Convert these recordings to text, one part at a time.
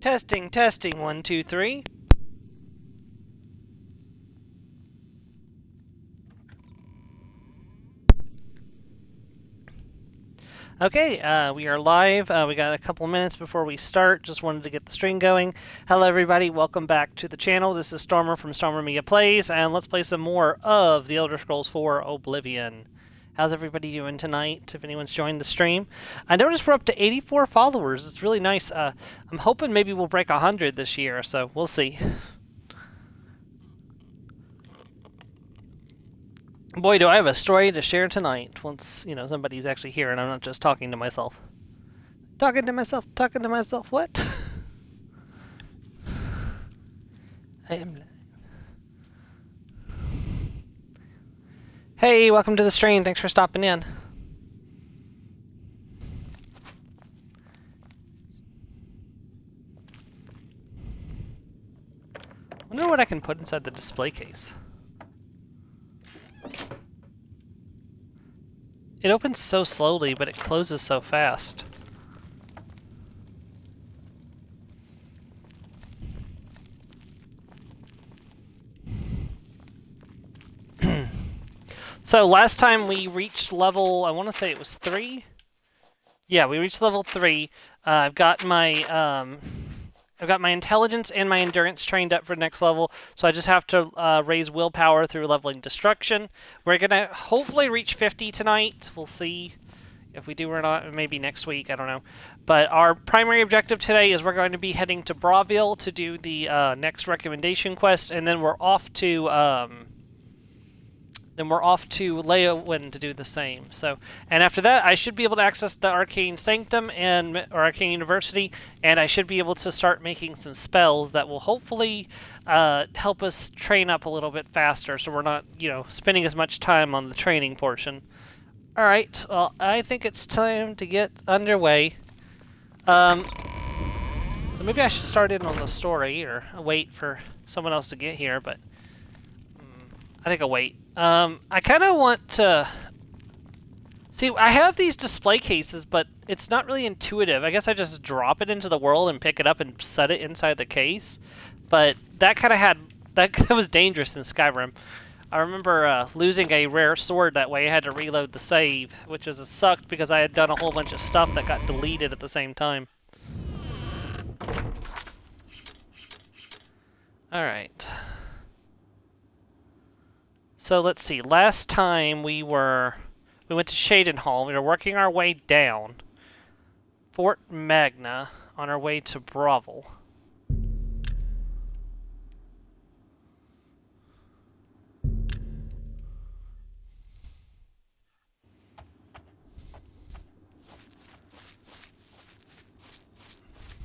Testing, testing, 1, 2, 3. Okay, we are live. We got a couple minutes before we start. Just wanted to get the stream going. Hello, everybody. Welcome back to the channel. This is Stormer from Stormer Media Plays, and let's play some more of The Elder Scrolls 4 Oblivion. How's everybody doing tonight, if anyone's joined the stream? I noticed we're up to 84 followers. It's really nice. I'm hoping maybe we'll break 100 this year, so we'll see. Boy, do I have a story to share tonight, once, you know, somebody's actually here and I'm not just talking to myself. Talking to myself, what? I am... Hey, welcome to the stream, thanks for stopping in. I wonder what I can put inside the display case. It opens so slowly, but it closes so fast. So last time we reached level, I want to say it was 3? Yeah, we reached level 3. I've got my intelligence and my endurance trained up for next level, so I just have to raise willpower through leveling destruction. We're gonna hopefully reach 50 tonight. We'll see if we do or not, maybe next week, I don't know. But our primary objective today is we're going to be heading to Brawville to do the next recommendation quest, and then we're off to Leowyn to do the same. So, and after that, I should be able to access the Arcane Sanctum or Arcane University, and I should be able to start making some spells that will hopefully help us train up a little bit faster, so we're not, you know, spending as much time on the training portion. All right. Well, I think it's time to get underway. So maybe I should start in on the story, or wait for someone else to get here, but I think I'll wait. I kind of want to... See, I have these display cases, but it's not really intuitive. I guess I just drop it into the world and pick it up and set it inside the case. But that kind of had... That was dangerous in Skyrim. I remember losing a rare sword that way. I had to reload the save, which was sucked because I had done a whole bunch of stuff that got deleted at the same time. Alright. So let's see. Last time we went to Shadenhall. We were working our way down Fort Magna on our way to Brawville.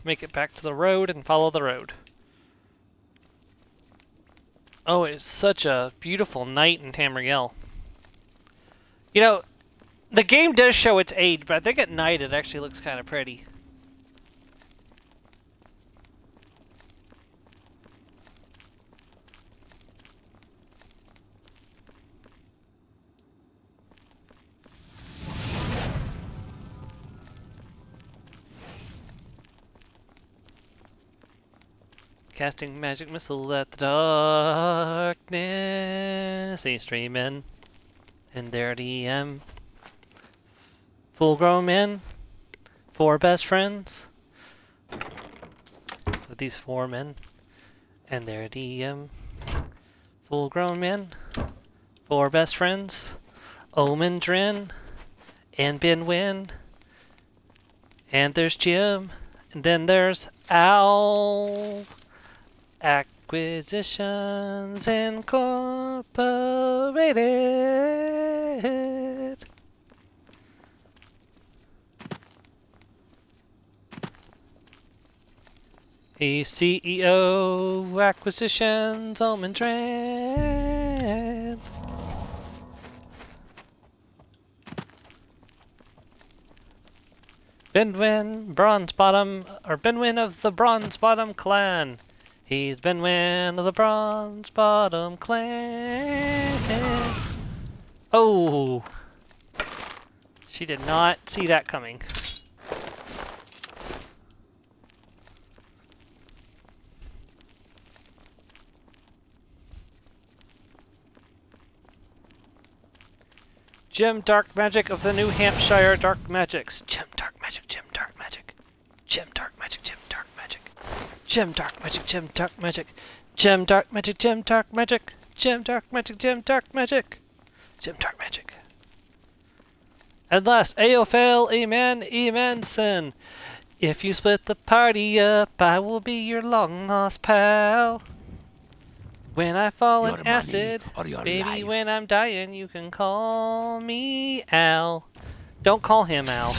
Make it back to the road and follow the road. Oh, it's such a beautiful night in Tamriel. You know, the game does show its age, but I think at night it actually looks kind of pretty. Casting magic missile at the darkness. He's streaming. And there he am. Full-grown men. 4 best friends. With these 4 men. And there he am. Full-grown men. 4 best friends. Omen Drin. And Benwyn. And there's Jim. And then there's Al. Acquisitions Incorporated. He's CEO Acquisitions Almondred. Benwyn Benwyn of the Bronze Bottom Clan. He's Benwyn of the Bronze Bottom Clan. Oh! She did not see that coming. Gem Dark Magic of the New Hampshire Dark Magics. Gem Dark Magic, Gem Dark Magic. Gem Dark Magic, Gem Dark Magic. Gem Dark Magic, Gem Dark Magic. Gem Dark Magic, Gem Dark Magic. Gem Dark Magic, Gem Dark Magic. Gem Dark Magic. At last, Aophel, Amen, Amen, if you split the party up, I will be your long-lost pal. When I fall in acid, baby, life. When I'm dying, you can call me Al. Don't call him Al.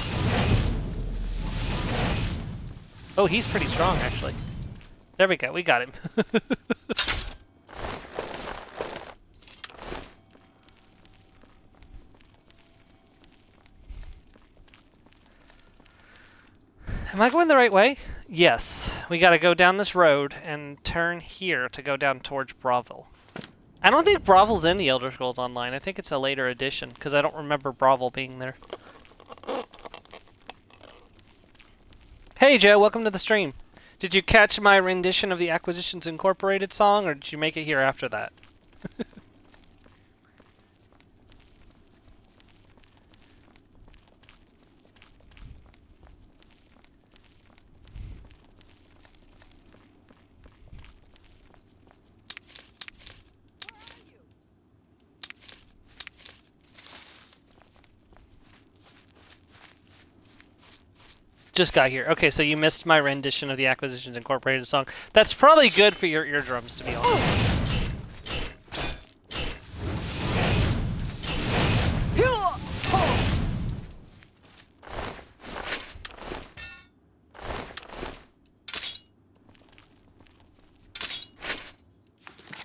Oh, he's pretty strong, actually. There we go, we got him. Am I going the right way? Yes. We gotta go down this road and turn here to go down towards Bravo. I don't think Bravo's in the Elder Scrolls Online. I think it's a later edition, because I don't remember Bravo being there. Hey Joe, welcome to the stream. Did you catch my rendition of the Acquisitions Incorporated song, or did you make it here after that? Just got here. Okay, so you missed my rendition of the Acquisitions Incorporated song. That's probably good for your eardrums, to be honest.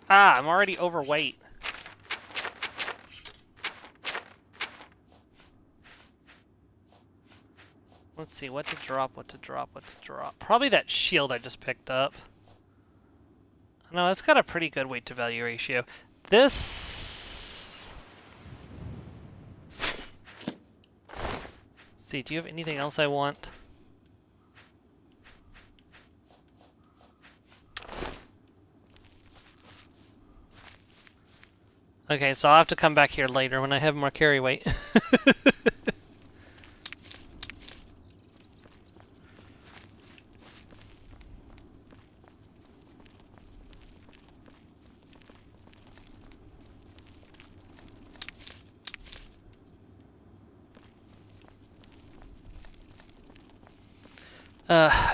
Ah, I'm already overweight. Let's see, what to drop, what to drop, what to drop. Probably that shield I just picked up. No, it's got a pretty good weight to value ratio. This... Let's see, do you have anything else I want? Okay, so I'll have to come back here later when I have more carry weight.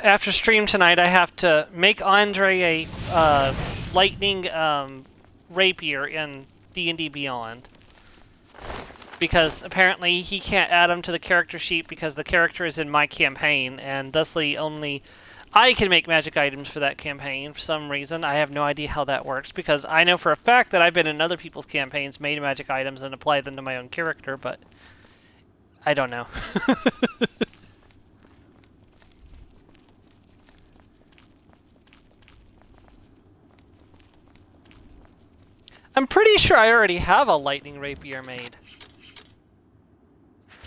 After stream tonight, I have to make Andre a lightning rapier in D&D Beyond. Because apparently he can't add them to the character sheet because the character is in my campaign, and thusly only I can make magic items for that campaign for some reason. I have no idea how that works, because I know for a fact that I've been in other people's campaigns, made magic items, and applied them to my own character, but I don't know. I'm pretty sure I already have a lightning rapier made.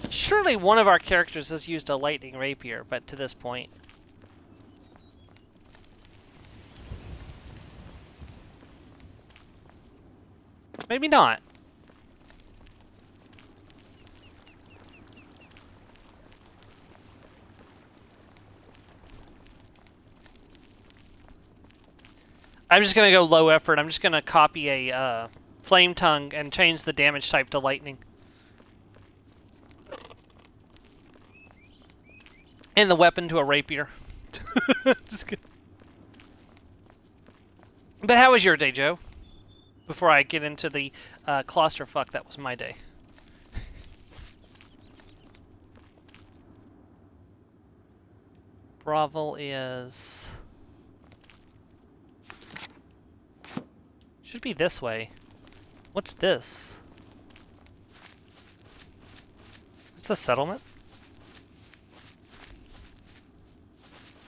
Surely one of our characters has used a lightning rapier, but to this point. Maybe not. I'm just going to go low effort. I'm just going to copy a flame tongue and change the damage type to lightning. And the weapon to a rapier. Just kidding. But how was your day, Joe? Before I get into the clusterfuck that was my day. Bravo is... should be this way. What's this? It's a settlement?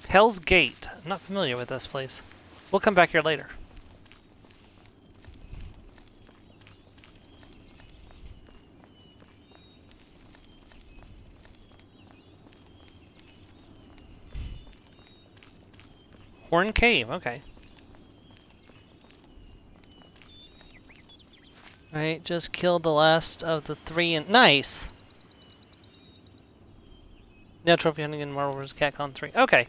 Hell's Gate. I'm not familiar with this place. We'll come back here later. Horn Cave, okay. Alright, just killed the last of the 3 and nice! No trophy hunting in Marvel vs. Capcom 3. Okay.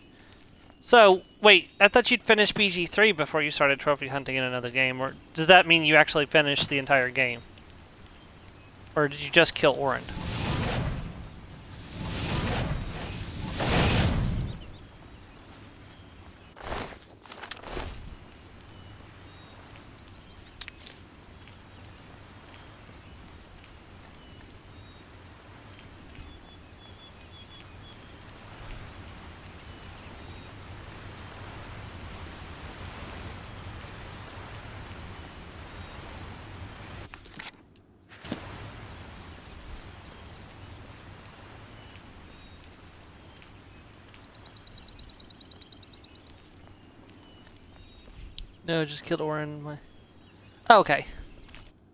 So, wait, I thought you'd finish BG3 before you started trophy hunting in another game, or does that mean you actually finished the entire game? Or did you just kill Orin? No, just killed Orin. Oh, okay.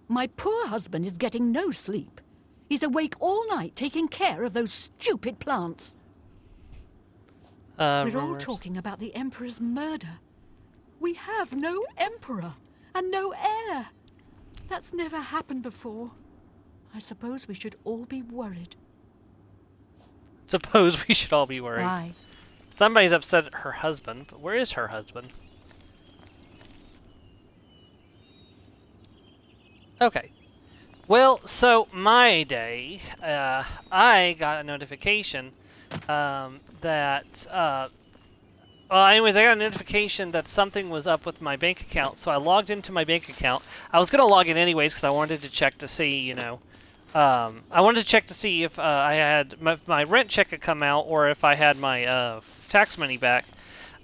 My poor husband is getting no sleep. He's awake all night taking care of those stupid plants. We're all talking about the Emperor's murder. We have no Emperor and no heir. That's never happened before. I suppose we should all be worried. Suppose we should all be worried. Why? Somebody's upset at her husband, but where is her husband? Okay. Well, so my day, I got a notification that, well, anyways, I got a notification that something was up with my bank account, so I logged into my bank account. I was going to log in anyways because I wanted to check to see, you know, I wanted to check to see if I had my rent check had come out or if I had my tax money back.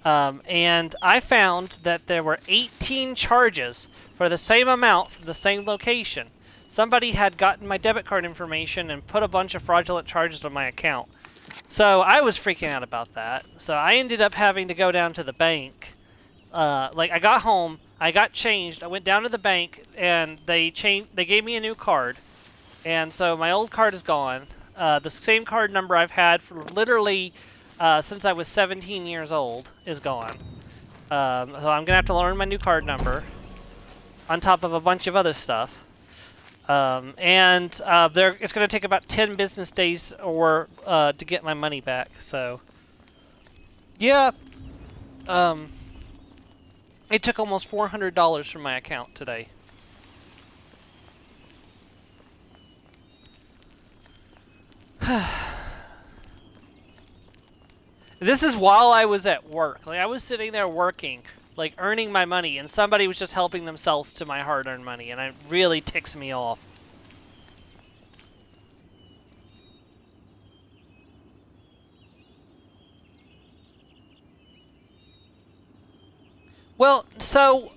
And I found that there were 18 charges for the same amount from the same location. Somebody had gotten my debit card information and put a bunch of fraudulent charges on my account. So I was freaking out about that. So I ended up having to go down to the bank. Like, I got home, I got changed, I went down to the bank, and they gave me a new card. And so my old card is gone. The same card number I've had for literally since I was 17 years old is gone. So I'm going to have to learn my new card number on top of a bunch of other stuff. It's going to take about 10 business days or to get my money back. So, yeah. It took almost $400 from my account today. This is while I was at work. Like, I was sitting there working, like, earning my money, and somebody was just helping themselves to my hard-earned money, and it really ticks me off. Well, so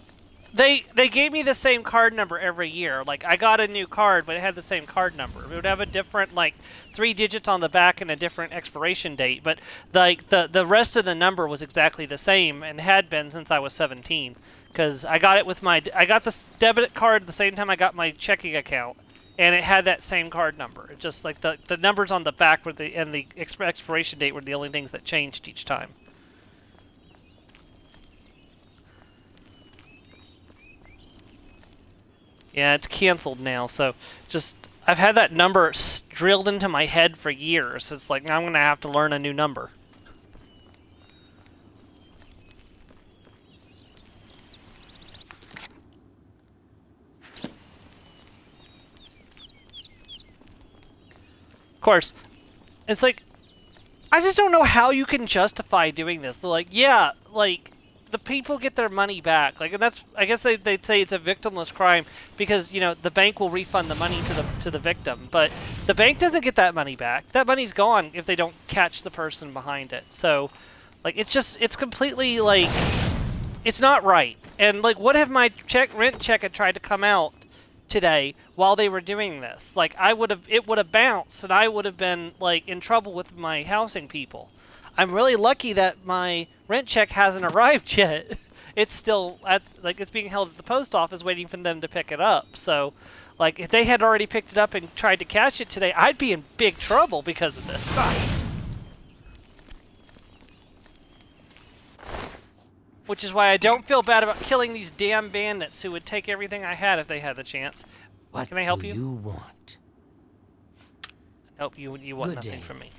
they gave me the same card number every year. Like, I got a new card, but it had the same card number. It would have a different, like, 3 digits on the back and a different expiration date. But, like, the rest of the number was exactly the same and had been since I was 17. Because I got it with I got this debit card the same time I got my checking account. And it had that same card number. It just, like, the numbers on the back were and the expiration date were the only things that changed each time. Yeah, it's canceled now, so just, I've had that number drilled into my head for years. It's like, now I'm going to have to learn a new number. Of course, it's like, I just don't know how you can justify doing this. So, like, yeah, like, the people get their money back. Like, and that's, I guess they'd say it's a victimless crime because, you know, the bank will refund the money to the victim, but the bank doesn't get that money back. That money's gone if they don't catch the person behind it. So, like, it's completely, like, it's not right. And, like, what if my rent check had tried to come out today while they were doing this? Like, it would have bounced and I would have been, like, in trouble with my housing people. I'm really lucky that my rent check hasn't arrived yet. It's still it's being held at the post office waiting for them to pick it up. So, like, if they had already picked it up and tried to cash it today, I'd be in big trouble because of this. Which is why I don't feel bad about killing these damn bandits who would take everything I had if they had the chance. What Can I help do you? you want? Nope, you want Good nothing day. from me.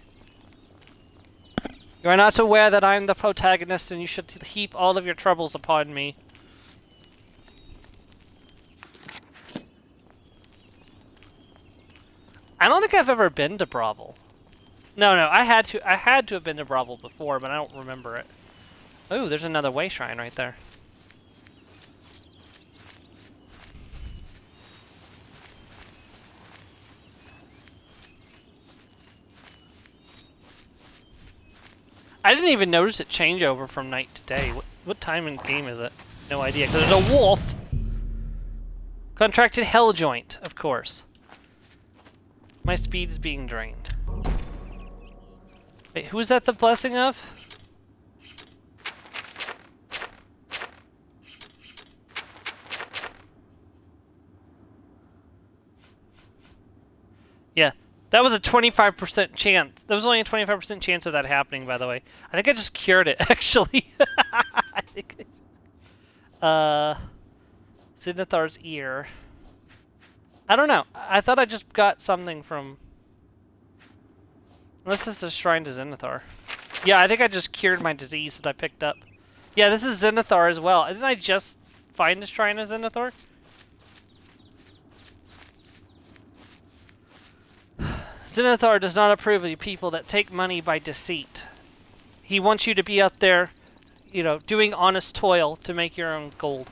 You are not aware that I am the protagonist and you should heap all of your troubles upon me. I don't think I've ever been to Bravel. No, I had to have been to Bravel before, but I don't remember it. Ooh, there's another way shrine right there. I didn't even notice it change over from night to day. What time in game is it? No idea, because there's a wolf! Contracted hell joint, of course. My speed is being drained. Wait, who is that the blessing of? Yeah, that was a 25% chance. There was only a 25% chance of that happening, by the way. I think I just cured it, actually. I think Zenithar's ear. I don't know. I thought I just got something from... Unless this is a shrine to Zenithar. Yeah, I think I just cured my disease that I picked up. Yeah, this is Zenithar as well. Didn't I just find a shrine to Zenithar? Zenithar does not approve of you people that take money by deceit. He wants you to be out there, you know, doing honest toil to make your own gold.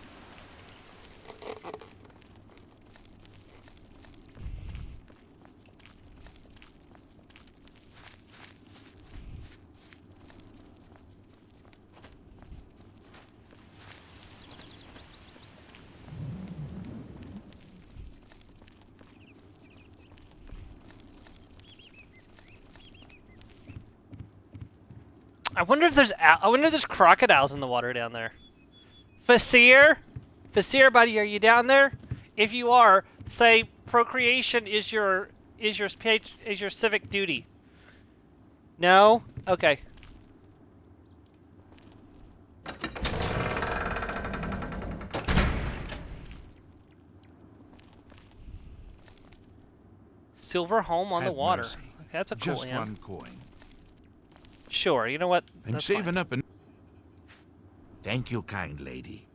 I wonder if there's crocodiles in the water down there. Fasir, buddy, are you down there? If you are, say procreation is your civic duty. No? Okay. Silver home on the Have water. mercy. Okay, that's a cool Just inn. one coin. Sure, you know what? I'm That's saving fine. up and... Thank you, kind lady.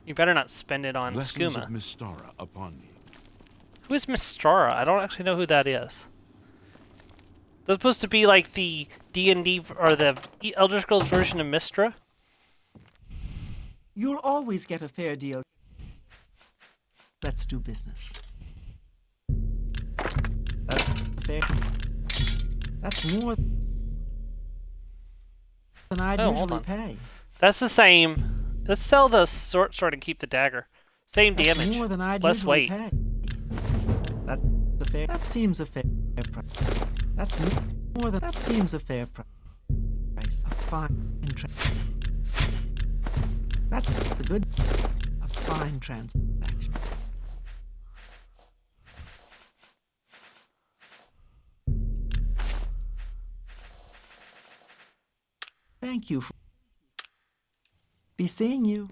You better not spend it on Blessings skooma. of Mystara upon you. Who is Mystara? I don't actually know who that is. That's supposed to be like the D&D or the Elder Scrolls version of Mystra? You'll always get a fair deal. Let's do business. That's fair. That's more than I'd Oh, hold usually on. pay. That's the same. Let's sell the sword and keep the dagger. Same That's damage. more than I'd Less usually weight. pay. That seems a fair price. That's more than that seems a fair price. A fine That's the good. A fine transaction. Thank you. Be seeing you.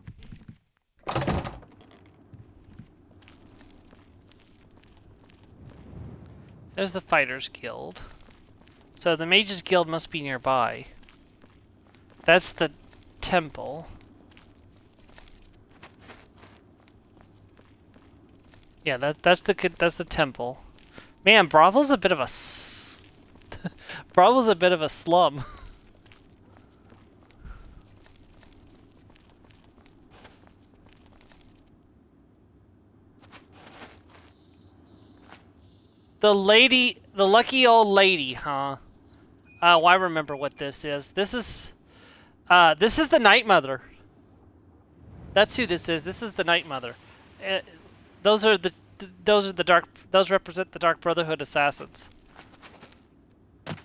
There's the Fighters Guild. So the Mages Guild must be nearby. That's the temple. Yeah, that's the temple. Man, Bravel's a bit of a Bravel's a bit of a slum. The lucky old lady, huh? Oh, I remember what this is. This is the Night Mother. That's who this is. This is the Night Mother. Those represent the Dark Brotherhood assassins. Let's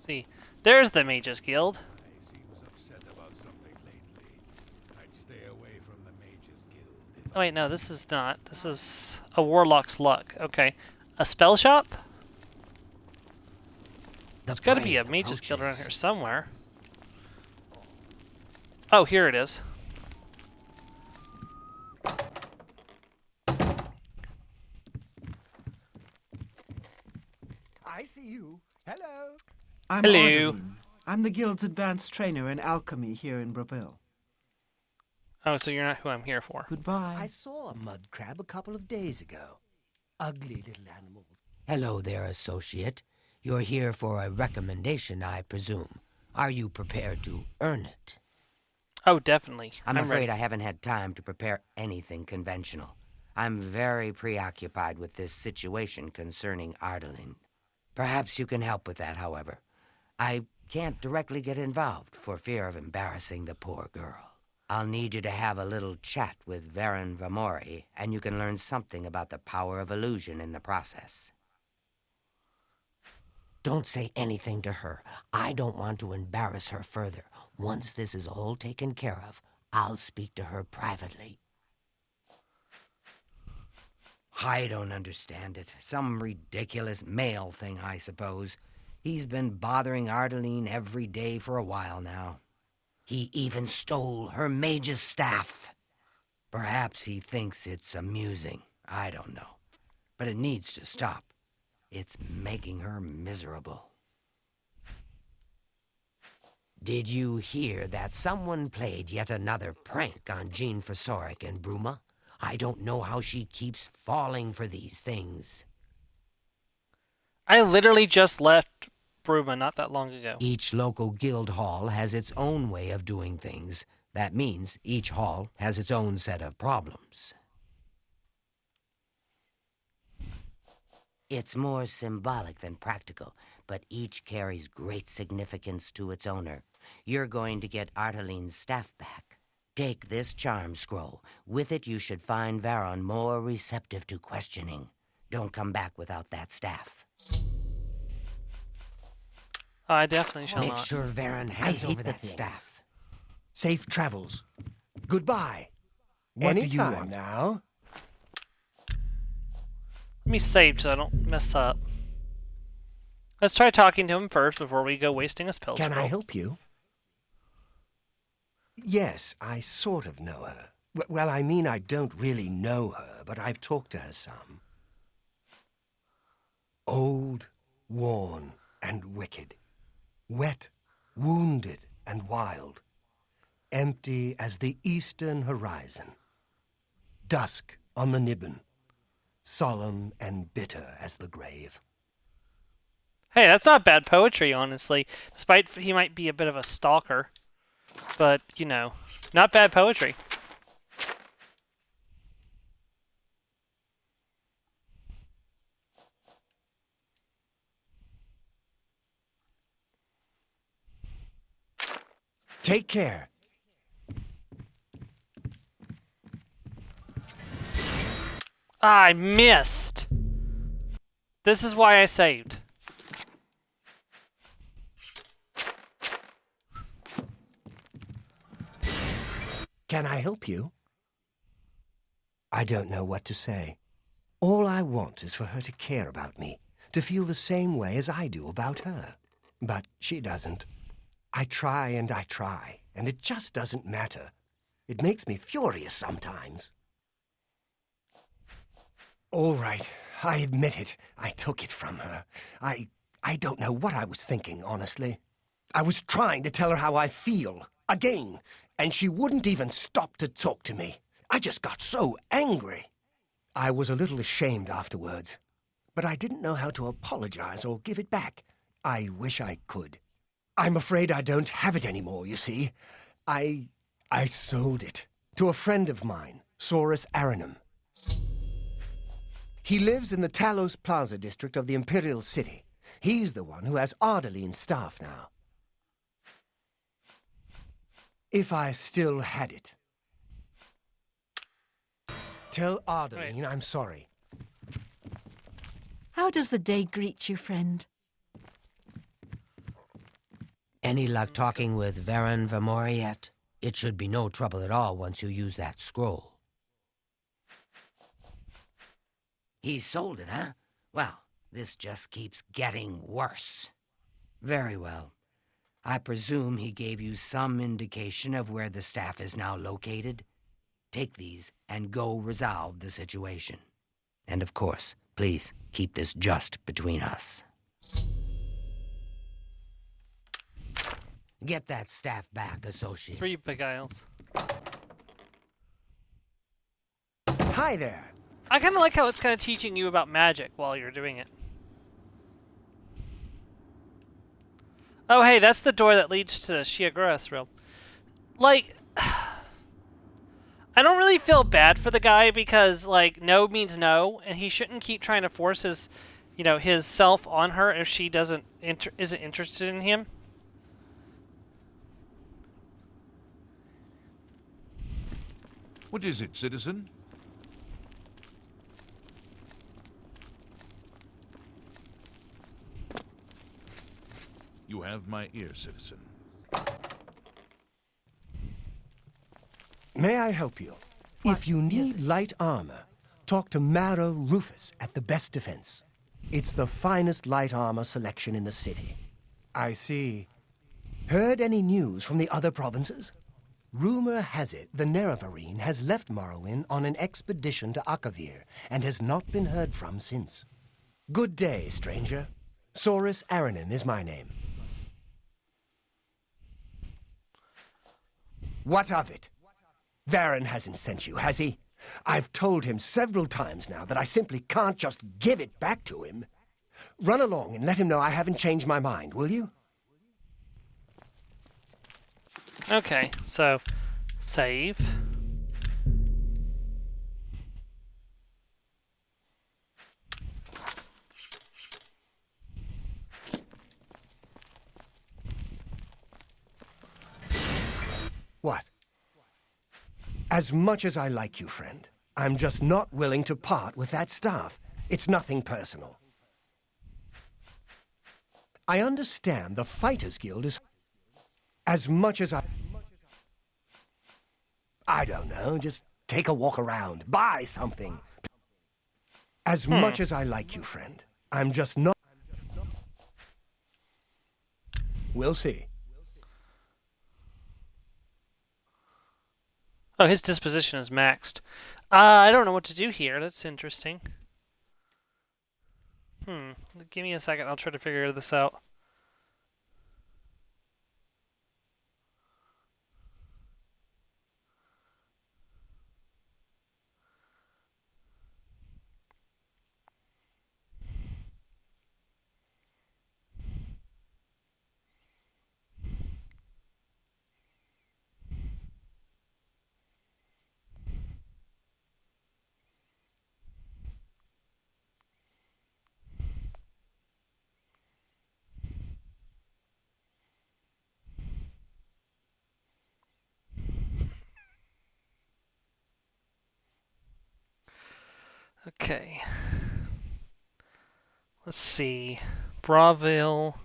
see, there's the Mages Guild. Oh wait, no, this is not. This is a Warlock's Luck. Okay. A spell shop? There's got to be a mage's guild around here somewhere. Oh, here it is. I see you. Hello. I'm Hello. Ardeline. I'm the guild's advanced trainer in alchemy here in Breville. Oh, so you're not who I'm here for. Goodbye. I saw a mud crab a couple of days ago. Ugly little animals. Hello there, associate. You're here for a recommendation, I presume. Are you prepared to earn it? Oh, definitely. I'm afraid ready. I haven't had time to prepare anything conventional. I'm very preoccupied with this situation concerning Ardeline. Perhaps you can help with that, however. I can't directly get involved for fear of embarrassing the poor girl. I'll need you to have a little chat with Varen Vamori, and you can learn something about the power of illusion in the process. Don't say anything to her. I don't want to embarrass her further. Once this is all taken care of, I'll speak to her privately. I don't understand it. Some ridiculous male thing, I suppose. He's been bothering Ardeline every day for a while now. He even stole her mage's staff. Perhaps he thinks it's amusing. I don't know. But it needs to stop. It's making her miserable. Did you hear that someone played yet another prank on Jean Fosoric and Bruma? I don't know how she keeps falling for these things. I literally just left Bruma not that long ago. Each local guild hall has its own way of doing things. That means each hall has its own set of problems. It's more symbolic than practical, but each carries great significance to its owner. You're going to get Ardeline's staff back. Take this charm scroll. With it, you should find Varon more receptive to questioning. Don't come back without that staff. I definitely shall Make not. sure Varon hands over that staff. Safe travels. Goodbye. What do you Anytime want? now? Let me save so I don't mess up. Let's try talking to him first before we go wasting a spell Can scroll. I help you? Yes, I sort of know her. Well, I mean, I don't really know her, but I've talked to her some. Old, worn, and wicked. Wet, wounded, and wild. Empty as the eastern horizon. Dusk on the Nibbin. Solemn and bitter as the grave. Hey, that's not bad poetry, honestly. Despite he might be a bit of a stalker. But, you know, not bad poetry. Take care. I missed! This is why I saved. Can I help you? I don't know what to say. All I want is for her to care about me, to feel the same way as I do about her. But she doesn't. I try, and it just doesn't matter. It makes me furious sometimes. All right, I admit it. I took it from her. I don't know what I was thinking, honestly. I was trying to tell her how I feel, again, and she wouldn't even stop to talk to me. I just got so angry. I was a little ashamed afterwards, but I didn't know how to apologize or give it back. I wish I could. I'm afraid I don't have it anymore, you see. I sold it to a friend of mine, Saurus Aranum. He lives in the Talos Plaza district of the Imperial City. He's the one who has Ardeline's staff now. If I still had it. Tell Ardeline I'm sorry. How does the day greet you, friend? Any luck talking with Varen Vamori yet? It should be no trouble at all once you use that scroll. He sold it, huh? Well, this just keeps getting worse. Very well. I presume he gave you some indication of where the staff is now located? Take these and go resolve the situation. And of course, please keep this just between us. Get that staff back, associate. 3 beguiles. Hi there. I kind of like how it's kind of teaching you about magic while you're doing it. Oh, hey, that's the door that leads to Shiagura's room. Like, I don't really feel bad for the guy because, like, no means no, and he shouldn't keep trying to force his, his self on her if she isn't interested in him. What is it, citizen? You have my ear, citizen. May I help you? If you need light armor, talk to Mara Rufus at the Best Defense. It's the finest light armor selection in the city. I see. Heard any news from the other provinces? Rumor has it the Nerevarine has left Morrowind on an expedition to Akavir and has not been heard from since. Good day, stranger. Saurus Aranin is my name. What of it? Varen hasn't sent you, has he? I've told him several times now that I simply can't just give it back to him. Run along and let him know I haven't changed my mind, will you? Okay, so save. What? As much as I like you, friend, I'm just not willing to part with that staff. It's nothing personal. I understand the Fighters Guild is... As much as I don't know, just take a walk around, buy something. As much as I like you, friend, I'm just not... We'll see. Oh, his disposition is maxed. I don't know what to do here. That's interesting. Give me a second. I'll try to figure this out. Okay. Let's see. Braville.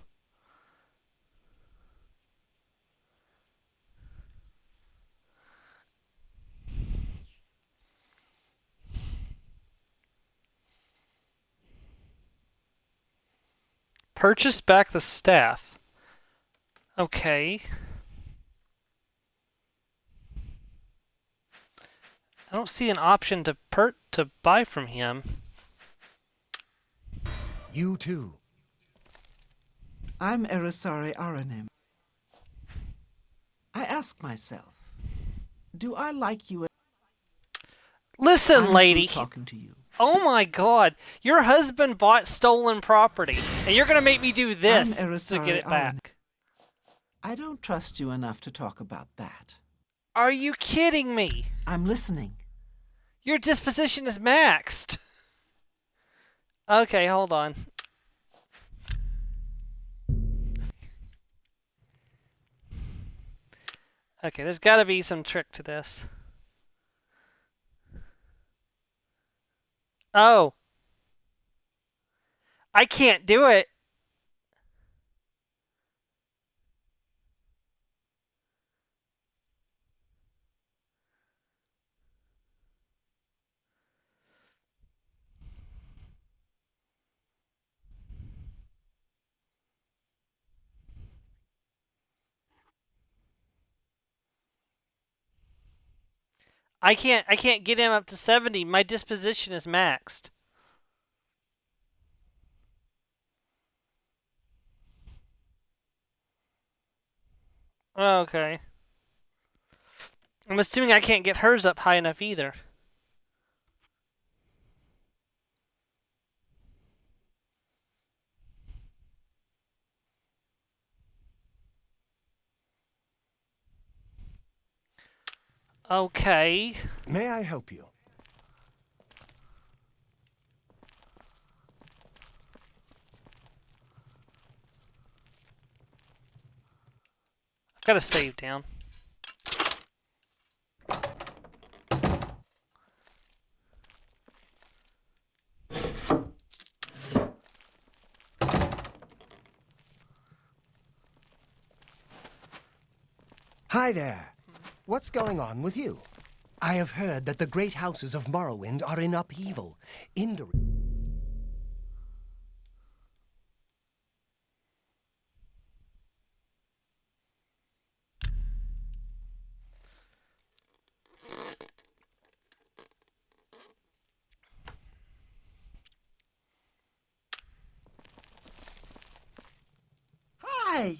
Purchase back the staff. Okay. I don't see an option to buy from him. You too. I'm Erisari Aranim. I ask myself, do I like you? Listen, I'm lady. through talking to you. Oh my god. Your husband bought stolen property, and you're going to make me do this I'm to Erisari get it back. I don't trust you enough to talk about that. Are you kidding me? I'm listening. Your disposition is maxed. Okay, hold on. Okay, there's got to be some trick to this. Oh. I can't do it. I can't get him up to 70. My disposition is maxed. Okay. I'm assuming I can't get hers up high enough either. Okay. May I help you? I've got to save down. Hi there. What's going on with you? I have heard that the great houses of Morrowind are in upheaval. Hi!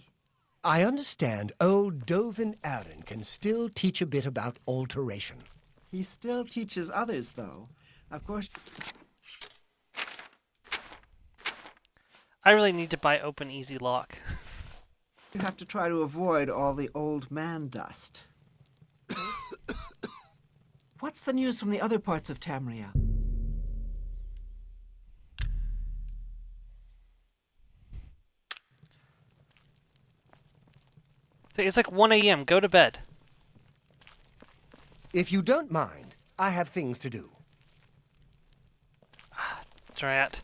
I understand old Dovin Aaron can still teach a bit about alteration. He still teaches others, though. Of course. I really need to buy Open Easy Lock. You have to try to avoid all the old man dust. What's the news from the other parts of Tamria? It's like 1 a.m. Go to bed. If you don't mind, I have things to do. Drat.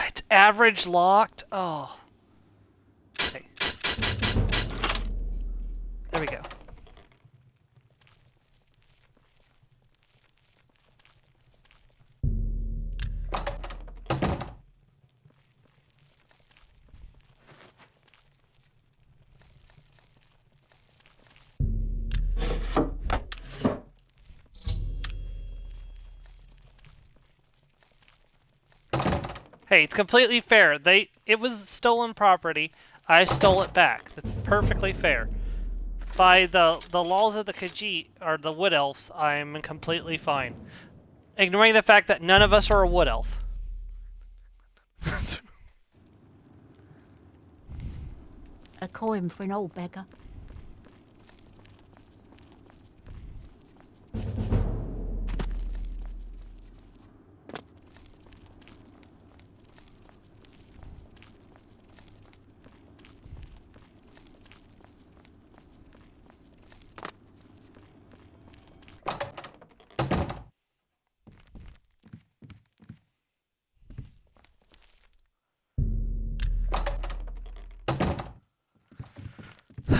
It's average locked. Oh. Okay. There we go. Hey, it's completely fair. It was stolen property. I stole it back. That's perfectly fair. By the laws of the Khajiit, or the Wood Elves, I'm completely fine. Ignoring the fact that none of us are a Wood Elf. A coin for an old beggar.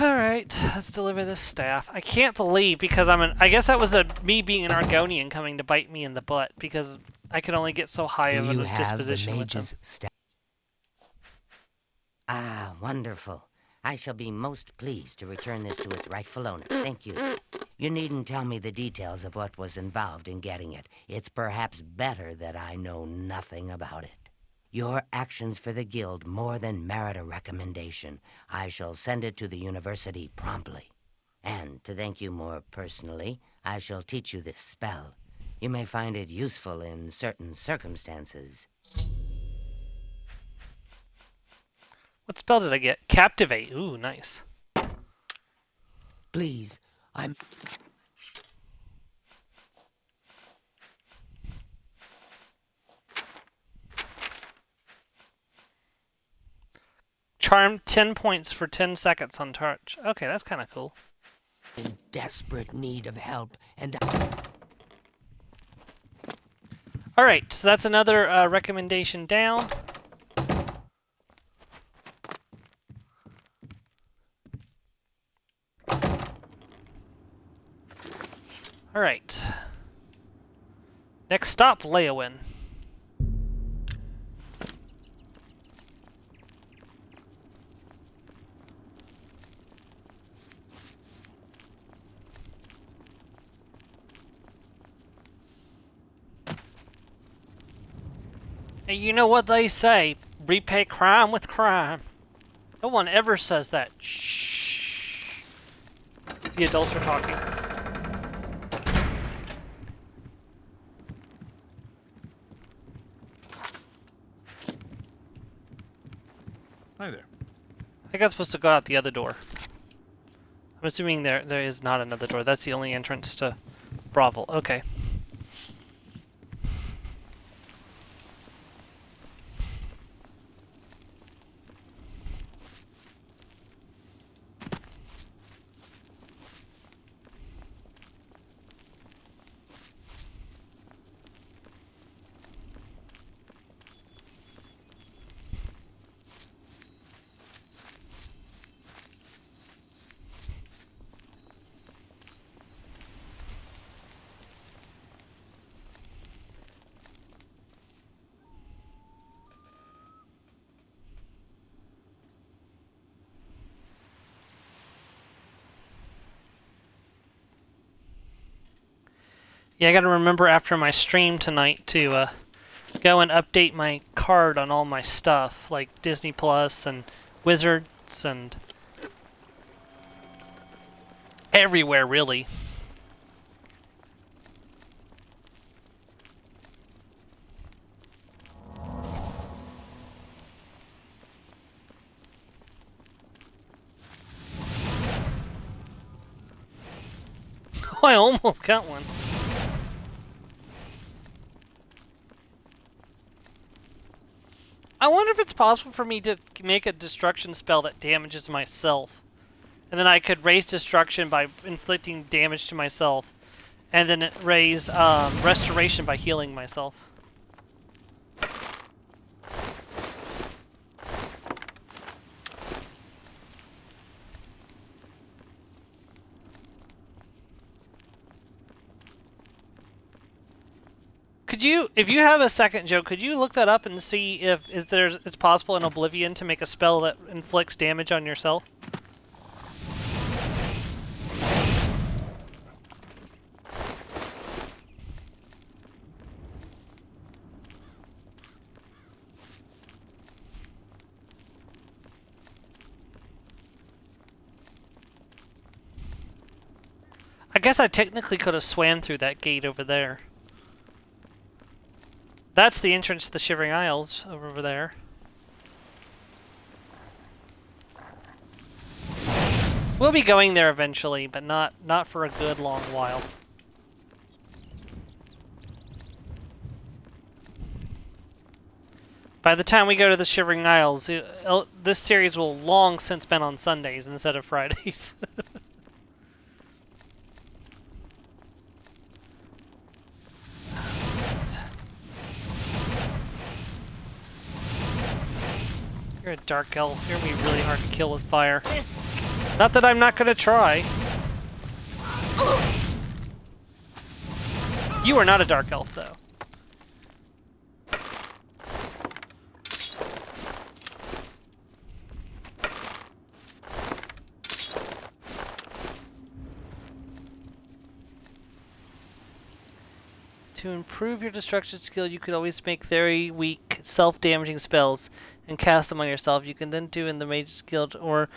Alright, let's deliver this staff. I can't believe, because I guess that was me being an Argonian coming to bite me in the butt, because I could only get so high of a disposition with them. Ah, wonderful. I shall be most pleased to return this to its rightful owner. Thank you. You needn't tell me the details of what was involved in getting it. It's perhaps better that I know nothing about it. Your actions for the guild more than merit a recommendation. I shall send it to the university promptly. And to thank you more personally, I shall teach you this spell. You may find it useful in certain circumstances. What spell did I get? Captivate. Ooh, nice. Please, I'm... Charm 10 points for 10 seconds on touch. Okay, that's kind of cool. in desperate need of help, and Alright, so that's another recommendation down. Alright. Next stop, Leowin. Hey, you know what they say, repay crime with crime. No one ever says that. Shh. The adults are talking. Hi there. I think I'm supposed to go out the other door. I'm assuming there is not another door. That's the only entrance to Brothel. Okay. Yeah, I gotta remember after my stream tonight to go and update my card on all my stuff, like Disney Plus and Wizards and everywhere, really. Oh, I almost got one. I wonder if it's possible for me to make a destruction spell that damages myself. And then I could raise destruction by inflicting damage to myself. And then raise restoration by healing myself. Could you, if you have a second, Joe, could you look that up and see if it's possible in Oblivion to make a spell that inflicts damage on yourself? I guess I technically could have swam through that gate over there. That's the entrance to the Shivering Isles over there. We'll be going there eventually, but not for a good long while. By the time we go to the Shivering Isles, this series will long since been on Sundays instead of Fridays. You're a dark elf. You're gonna be really hard to kill with fire. Not that I'm not gonna try. You are not a dark elf, though. To improve your destruction skill, you could always make very weak, self-damaging spells and cast them on yourself. You can then do in the Mage's Guild or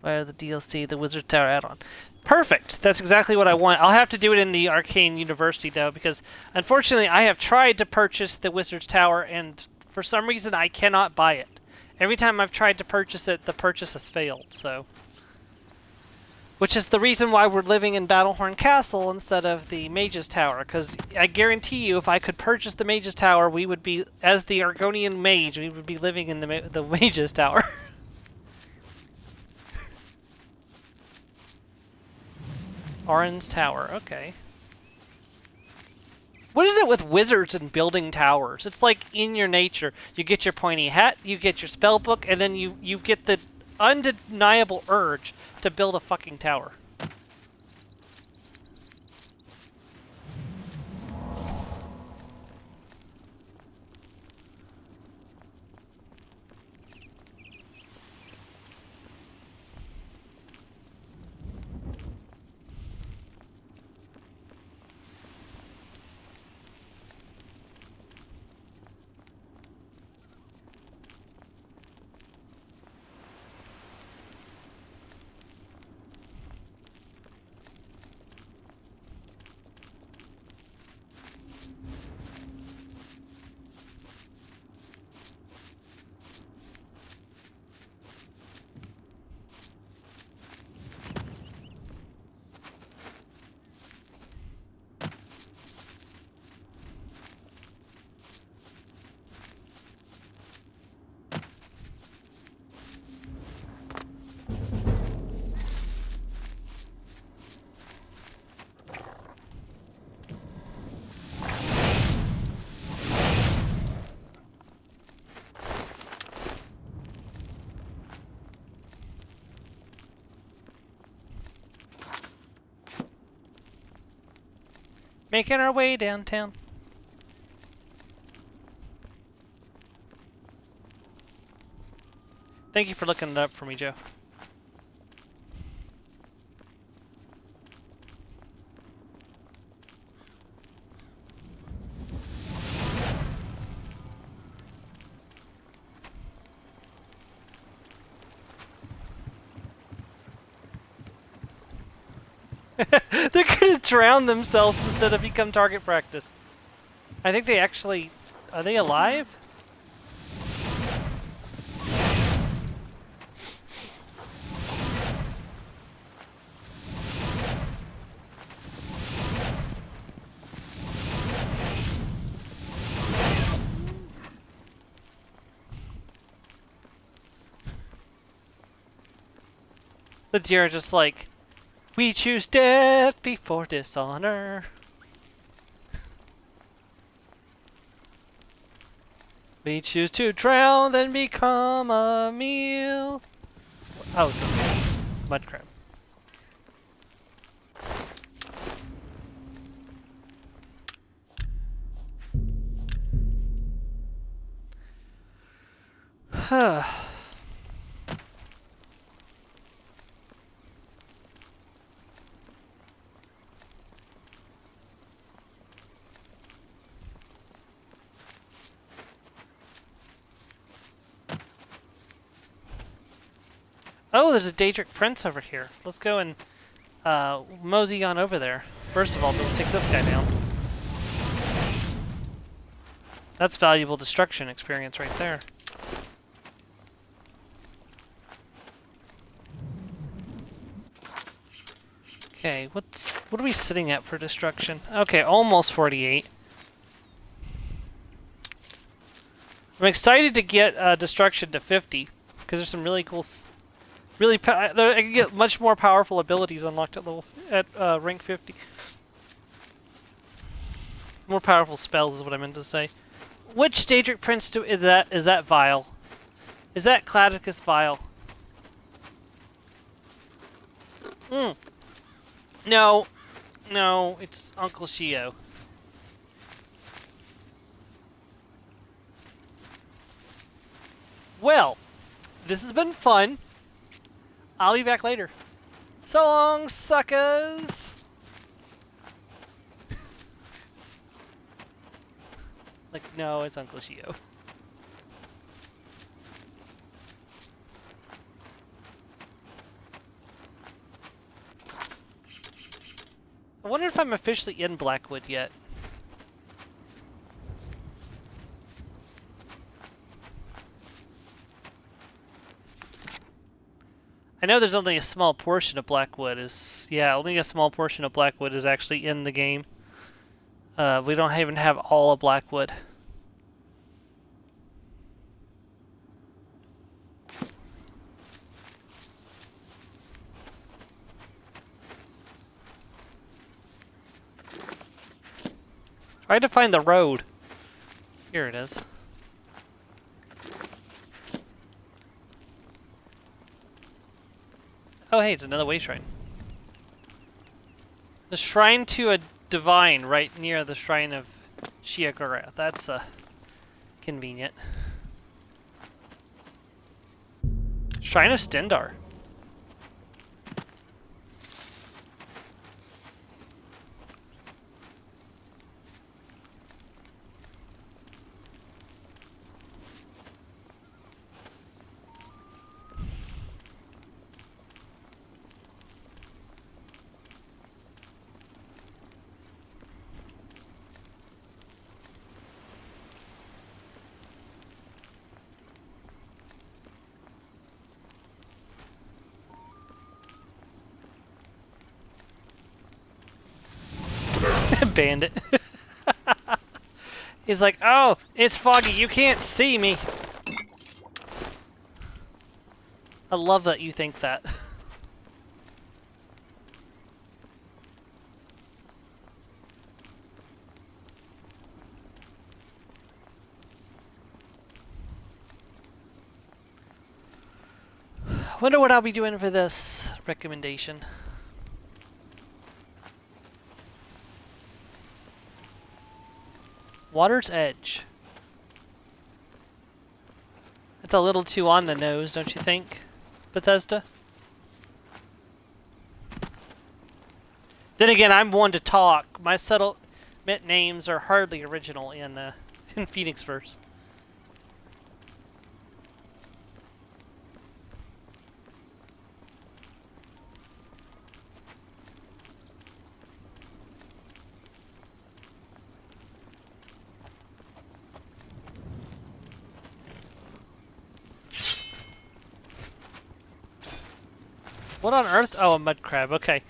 via the DLC, the Wizard Tower add-on. Perfect! That's exactly what I want. I'll have to do it in the Arcane University, though, because unfortunately I have tried to purchase the Wizard's Tower, and for some reason I cannot buy it. Every time I've tried to purchase it, the purchase has failed, so... Which is the reason why we're living in Battlehorn Castle instead of the Mage's Tower, because I guarantee you if I could purchase the Mage's Tower, we would be, as the Argonian Mage, we would be living in the Mage's Tower. Orin's Tower, okay. What is it with wizards and building towers? It's like in your nature. You get your pointy hat, you get your spell book, and then you get the undeniable urge to build a fucking tower. Making our way downtown. Thank you for looking it up for me, Joe. They're gonna drown themselves instead of become target practice. I think they actually... Are they alive? The deer are just like, we choose death before dishonor. We choose to drown, then become a meal. Oh, it's a mud crab. Huh. Oh, there's a Daedric Prince over here. Let's go and mosey on over there. First of all, let's take this guy down. That's valuable destruction experience right there. Okay, what are we sitting at for destruction? Okay, almost 48. I'm excited to get destruction to 50 because there's some really cool, I can get much more powerful abilities unlocked at rank 50. More powerful spells is what I meant to say. Which Daedric Prince is that? Is that Vile? Is that Cladicus Vile? No, no, it's Uncle Shio. Well, this has been fun. I'll be back later. So long, suckers! Like, no, it's Uncle Shio. I wonder if I'm officially in Blackwood yet. I know there's only a small portion of Blackwood only a small portion of Blackwood is actually in the game. We don't even have all of Blackwood. Try to find the road. Here it is. Oh hey, it's another way shrine. The shrine to a divine right near the shrine of Shiakura. That's convenient. Shrine of Stendar. Bandit. He's like, oh, it's foggy, you can't see me. I love that you think that. I wonder what I'll be doing for this recommendation. Water's Edge. It's a little too on the nose, don't you think, Bethesda? Then again, I'm one to talk. My settlement names are hardly original in Phoenixverse. What on earth? Oh, a mud crab. Okay.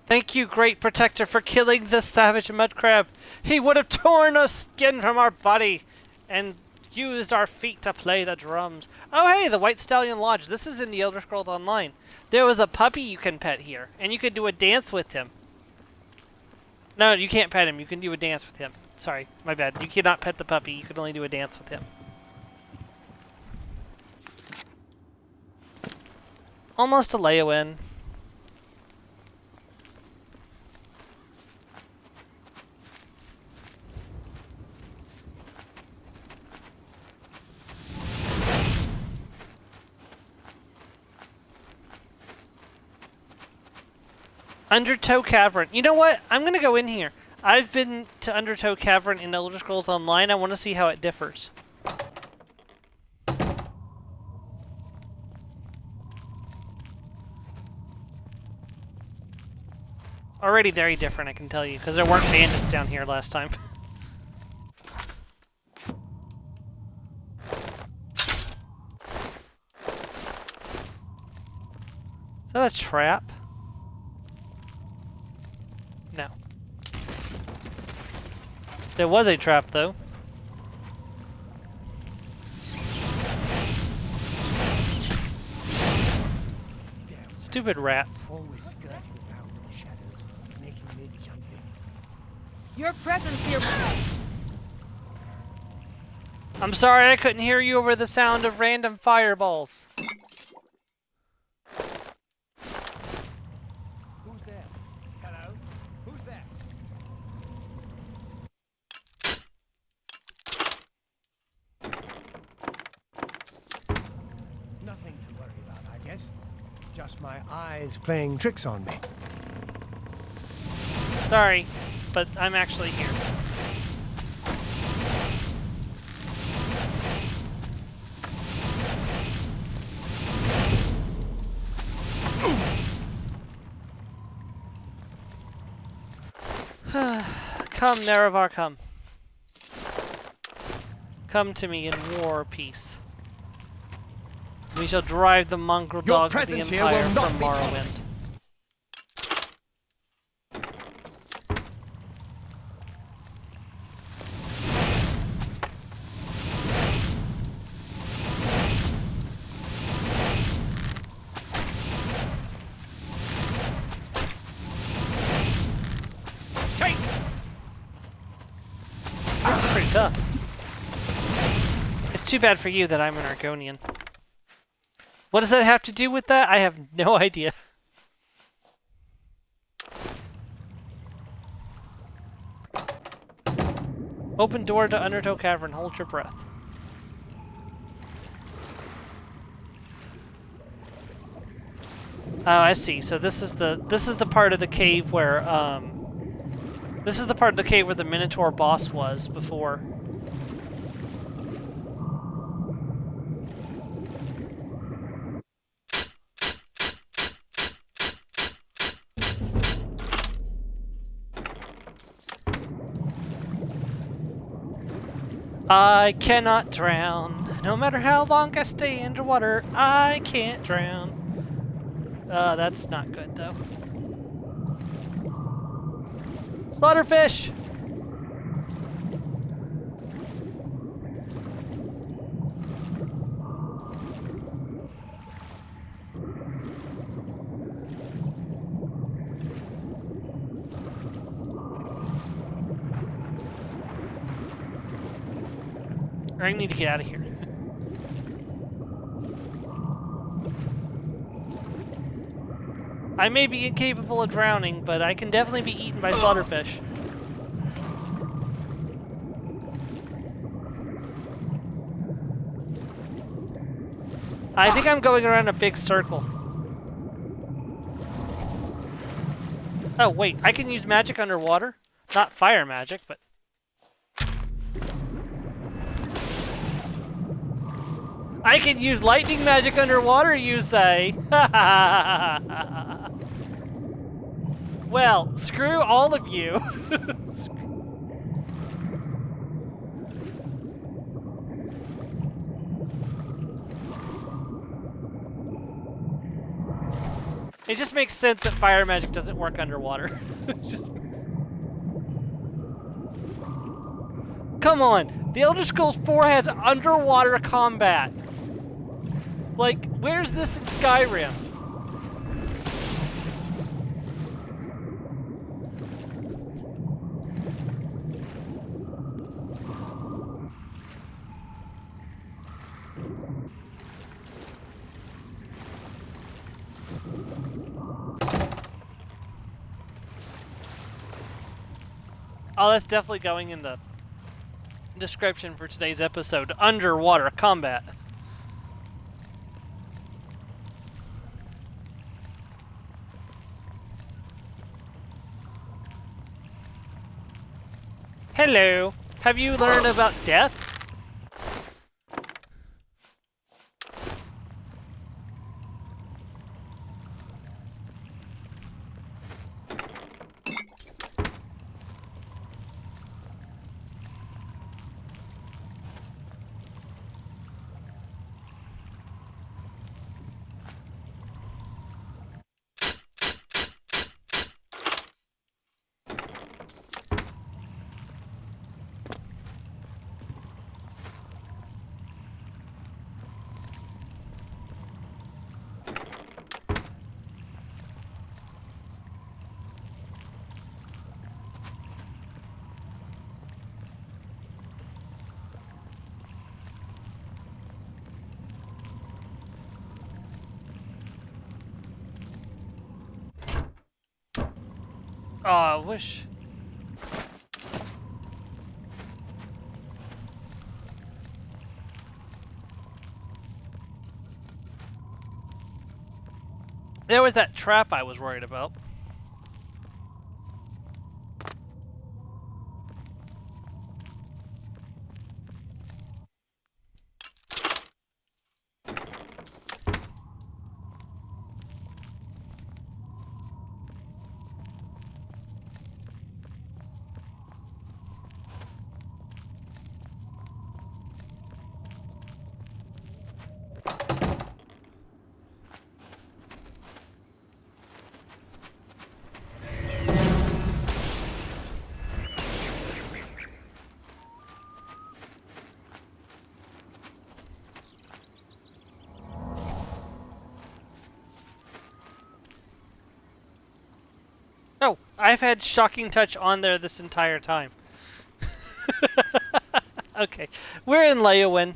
Thank you, Great Protector, for killing this savage mud crab. He would have torn our skin from our body and used our feet to play the drums. Oh, hey, the White Stallion Lodge. This is in the Elder Scrolls Online. There was a puppy you can pet here, and you could do a dance with him. No, you can't pet him. You can do a dance with him. Sorry, my bad. You cannot pet the puppy. You can only do a dance with him. Almost a Leowin. Undertow Cavern. You know what? I'm gonna go in here. I've been to Undertow Cavern in Elder Scrolls Online. I want to see how it differs. Already very different, I can tell you, because there weren't bandits down here last time. Is that a trap? No. There was a trap, though. Stupid rats. Always skirting around in the shadows, making me jump in. Your presence here. I'm sorry I couldn't hear you over the sound of random fireballs. Who's there? Hello? Who's there? Nothing to worry about, I guess. Just my eyes playing tricks on me. Sorry, but I'm actually here. Come, Nerevar, come. Come to me in war or peace. We shall drive the mongrel Your dogs of the presence here Empire will not from be Morrowind. That's pretty tough. It's too bad for you that I'm an Argonian. What does that have to do with that? I have no idea. Open door to Undertow Cavern. Hold your breath. Oh, I see. So this is the part of the cave where this is the part of the cave where the Minotaur boss was before. I cannot drown. No matter how long I stay underwater, I can't drown. That's not good, though. Slaughterfish! I need to get out of here. I may be incapable of drowning, but I can definitely be eaten by slaughterfish. I think I'm going around a big circle. Oh, wait. I can use magic underwater? Not fire magic, but... I can use lightning magic underwater, you say? Well, screw all of you. It just makes sense that fire magic doesn't work underwater. Just... Come on! The Elder Scrolls 4 has underwater combat. Like, where's this in Skyrim? Oh, that's definitely going in the description for today's episode. Underwater combat. Hello. Have you learned about death? Oh, I wish. There was that trap I was worried about. Oh, I've had Shocking Touch on there this entire time. Okay, we're in Leyawen.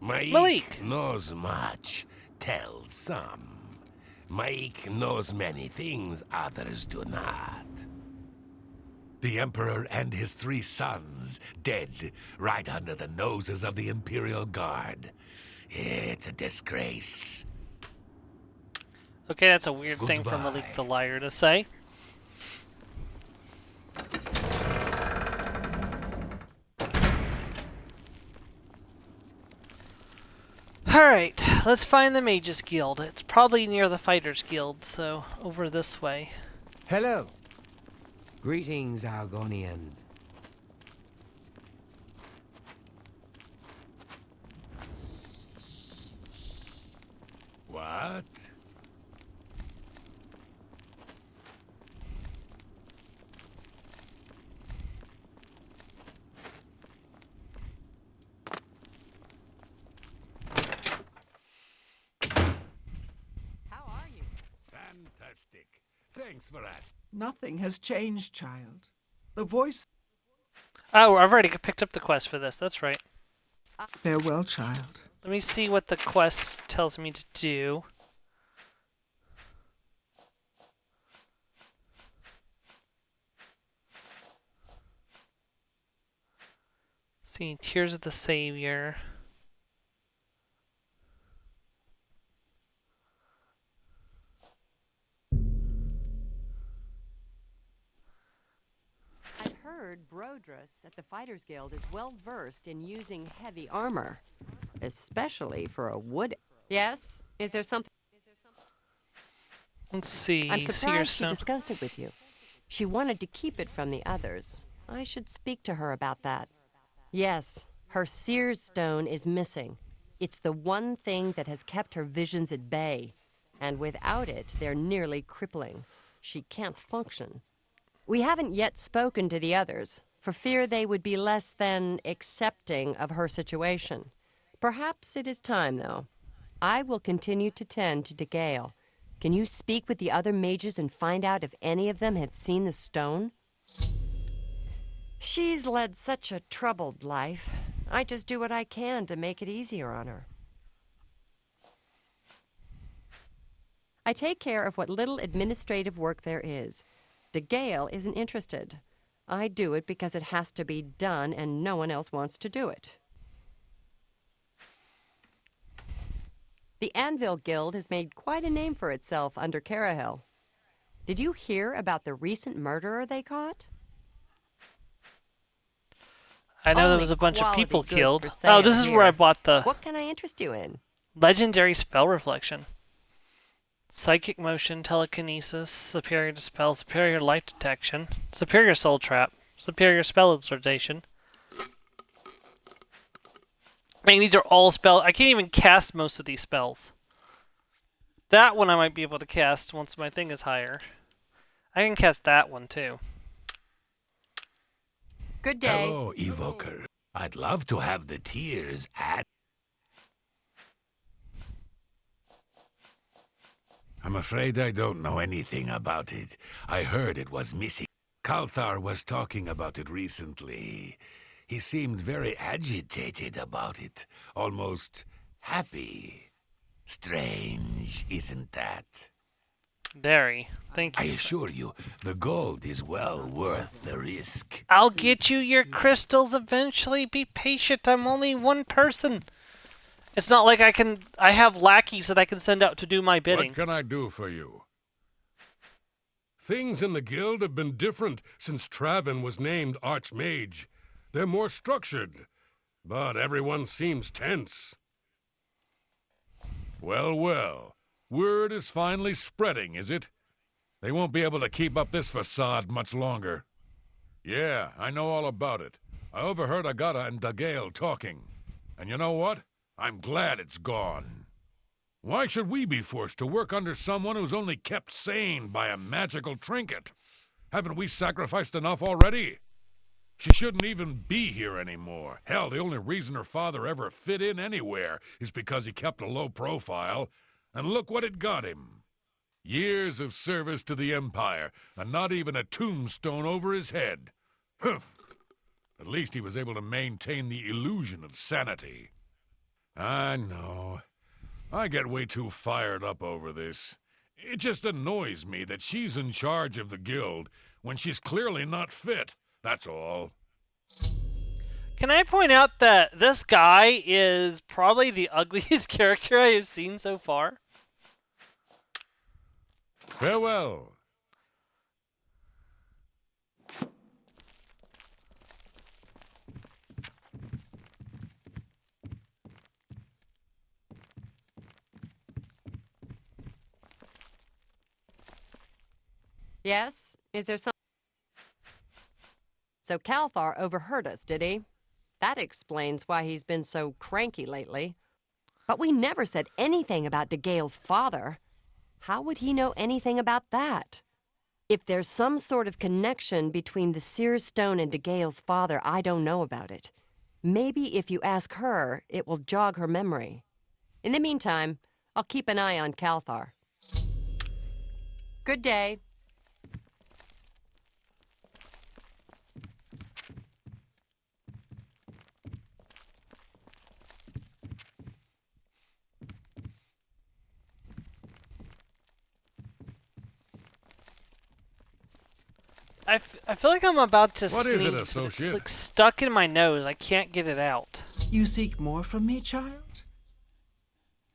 Malik. knows much, tells some. Maik knows many things others do not. The Emperor and his 3 sons dead right under the noses of the Imperial Guard. It's a disgrace. Okay, that's a weird thing for Malik the Liar to say. Alright, let's find the Mages Guild. It's probably near the Fighters Guild, so over this way. Hello. Greetings, Argonian. What? How are you? Fantastic. Thanks for asking. Nothing has changed, child. The voice. Oh, I've already picked up the quest for this, that's right. Farewell, child. Let me see what the quest tells me to do. See, Tears of the Savior. us at the Fighters Guild is well versed in using heavy armor, especially for a wood. Yes? Is there something? Let's see. I'm Seer surprised she Stone. discussed it with you. She wanted to keep it from the others. I should speak to her about that. Yes, her Seer's Stone is missing. It's the one thing that has kept her visions at bay. And without it, they're nearly crippling. She can't function. We haven't yet spoken to the others, for fear they would be less than accepting of her situation. Perhaps it is time, though. I will continue to tend to Gale. Can you speak with the other mages and find out if any of them have seen the stone? She's led such a troubled life. I just do what I can to make it easier on her. I take care of what little administrative work there is. Gale isn't interested. I do it because it has to be done and no one else wants to do it. The Anvil Guild has made quite a name for itself under Carahel. Did you hear about the recent murderer they caught? I know there Only was a bunch of quality people goods killed. for sale Oh, this is where I here. bought the What can I interest you in? legendary spell reflection. Psychic motion, telekinesis, superior dispel, superior light detection, superior soul trap, superior spell exhortation. I mean, these are all spells. I can't even cast most of these spells. That one I might be able to cast once my thing is higher. I can cast that one too. Good day. Hello, Evoker. I'd love to have the tears add. I'm afraid I don't know anything about it. I heard it was missing. Kalthar was talking about it recently. He seemed very agitated about it, almost happy. Strange, isn't that? Very. Thank I you. assure you, the gold is well worth the risk. I'll get you your crystals eventually. Be patient. I'm only one person. It's not like I have lackeys that I can send out to do my bidding. What can I do for you? Things in the guild have been different since Travin was named Archmage. They're more structured, but everyone seems tense. Well, well, word is finally spreading, is it? They won't be able to keep up this facade much longer. Yeah, I know all about it. I overheard Agata and Dagale talking. And you know what? I'm glad it's gone. Why should we be forced to work under someone who's only kept sane by a magical trinket? Haven't we sacrificed enough already? She shouldn't even be here anymore. Hell, the only reason her father ever fit in anywhere is because he kept a low profile. And look what it got him. Years of service to the Empire, and not even a tombstone over his head. Humph. At least he was able to maintain the illusion of sanity. I know. I get way too fired up over this. It just annoys me that she's in charge of the guild when she's clearly not fit. That's all. Can I point out that this guy is probably the ugliest character I have seen so far? Farewell. Yes? Is there some... So Kalthar overheard us, did he? That explains why he's been so cranky lately. But we never said anything about Dagale's father. How would he know anything about that? If there's some sort of connection between the Seer's Stone and Dagale's father, I don't know about it. Maybe if you ask her, it will jog her memory. In the meantime, I'll keep an eye on Kalthar. Good day. I feel like I'm about to What sneeze. is it, but it's associate? like stuck in my nose. I can't get it out. You seek more from me, child?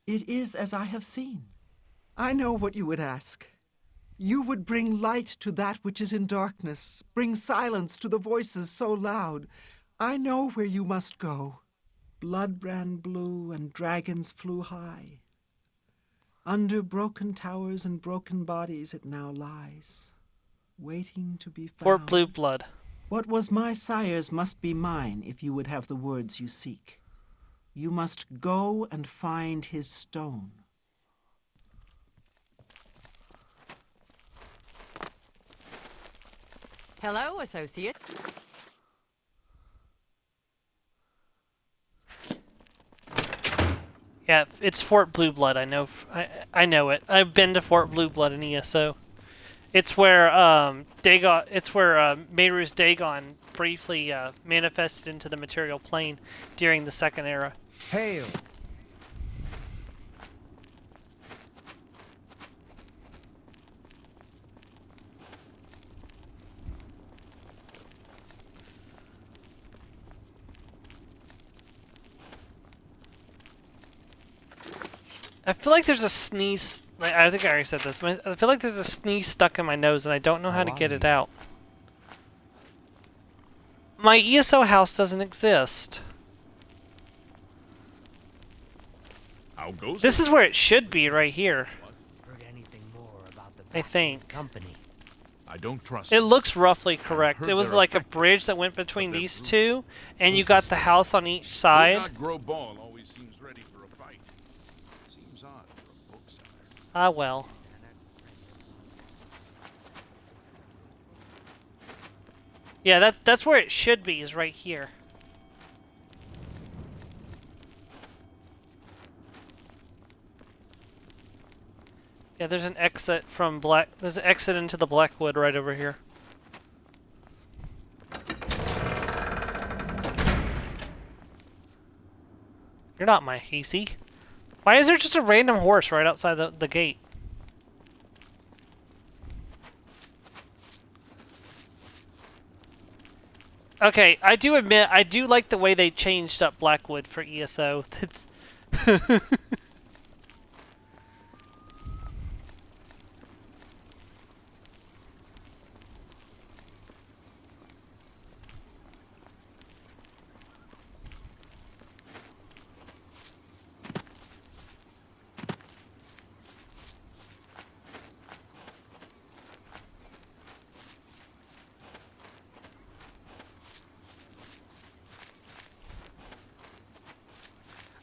It is as I have seen. I know what you would ask. You would bring light to that which is in darkness, bring silence to the voices so loud. I know where you must go. Blood ran blue and dragons flew high. Under broken towers and broken bodies it now lies, waiting to be found. Fort Blue Blood. What was my sire's must be mine if you would have the words you seek. You must go and find his stone. Hello, associate. Yeah, it's Fort Blue Blood. I know. I know it. I've been to Fort Blue Blood in ESO. It's where Dagon. It's where Meiru's Dagon briefly manifested into the material plane during the Second Era. Hail! I feel like there's a sneeze. I think I already said this. I feel like there's a sneeze stuck in my nose, and I don't know how to get it out. My ESO house doesn't exist. How goes This is where it should be, right here. Heard anything more about the I think. company? I don't trust It them. looks roughly correct. heard It was they're like a effective, bridge that went between they're these brutal. two, and you got the house on each Would side. not grow ball always seems ready for a fight. Seems odd for a bookseller. Ah, well. Yeah, that's where it should be, is right here. Yeah, there's an exit from there's an exit into the Blackwood right over here. You're not my Hasey. Why is there just a random horse right outside the gate? Okay, I do admit, I do like the way they changed up Blackwood for ESO. It's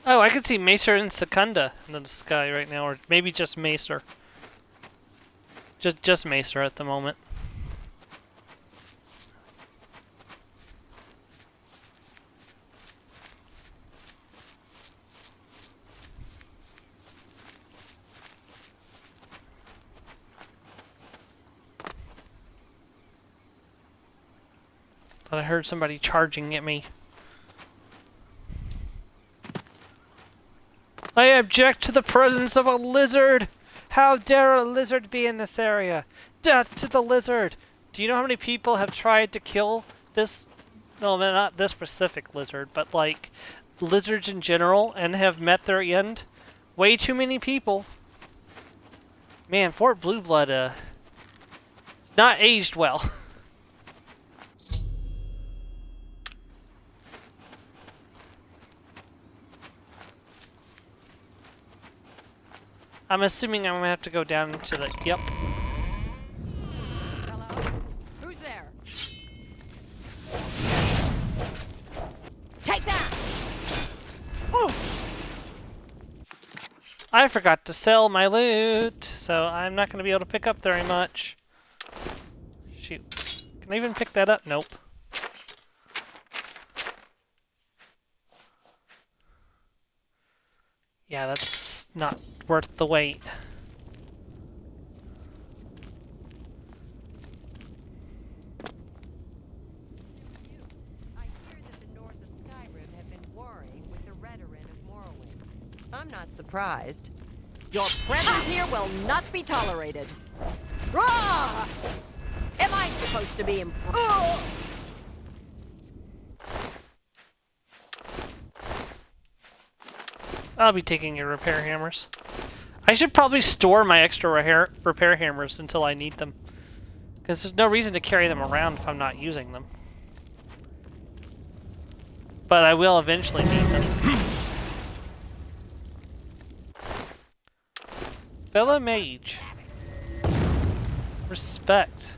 Oh, I can see Macer and Secunda in the sky right now, or maybe just Macer. Just Macer at the moment. Thought I heard somebody charging at me. I object to the presence of a lizard! How dare a lizard be in this area? Death to the lizard! Do you know how many people have tried to kill this? No, not this specific lizard, but like lizards in general and have met their end? Way too many people. Man, Fort Blue Blood, not aged well. I'm assuming I'm gonna have to go down to the. Yep. Hello? Who's there? Take that! Oh. I forgot to sell my loot, so I'm not gonna be able to pick up very much. Shoot. Can I even pick that up? Nope. Yeah, that's not worth the wait. I hear that the North of Skyrim have been warring with the Redoran of Morrowind. I'm not surprised. Your presence here will not be tolerated. Rah! Am I supposed to be impressed? I'll be taking your repair hammers. I should probably store my extra repair hammers until I need them. Because there's no reason to carry them around if I'm not using them. But I will eventually need them. Fellow mage. Respect.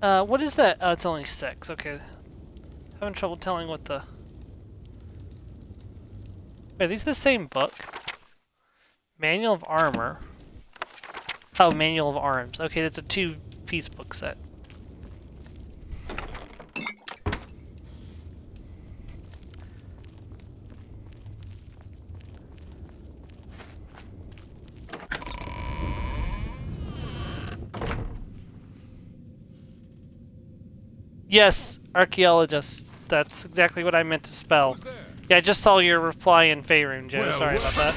What is that? Oh, it's only 6. Okay. Having trouble telling what the... Wait, are these the same book? Manual of Armor. Oh, Manual of Arms. Okay, that's a 2-piece book set. Yes, archaeologist. That's exactly what I meant to spell. Yeah, I just saw your reply in Faerun, Joe. Well, Sorry about that.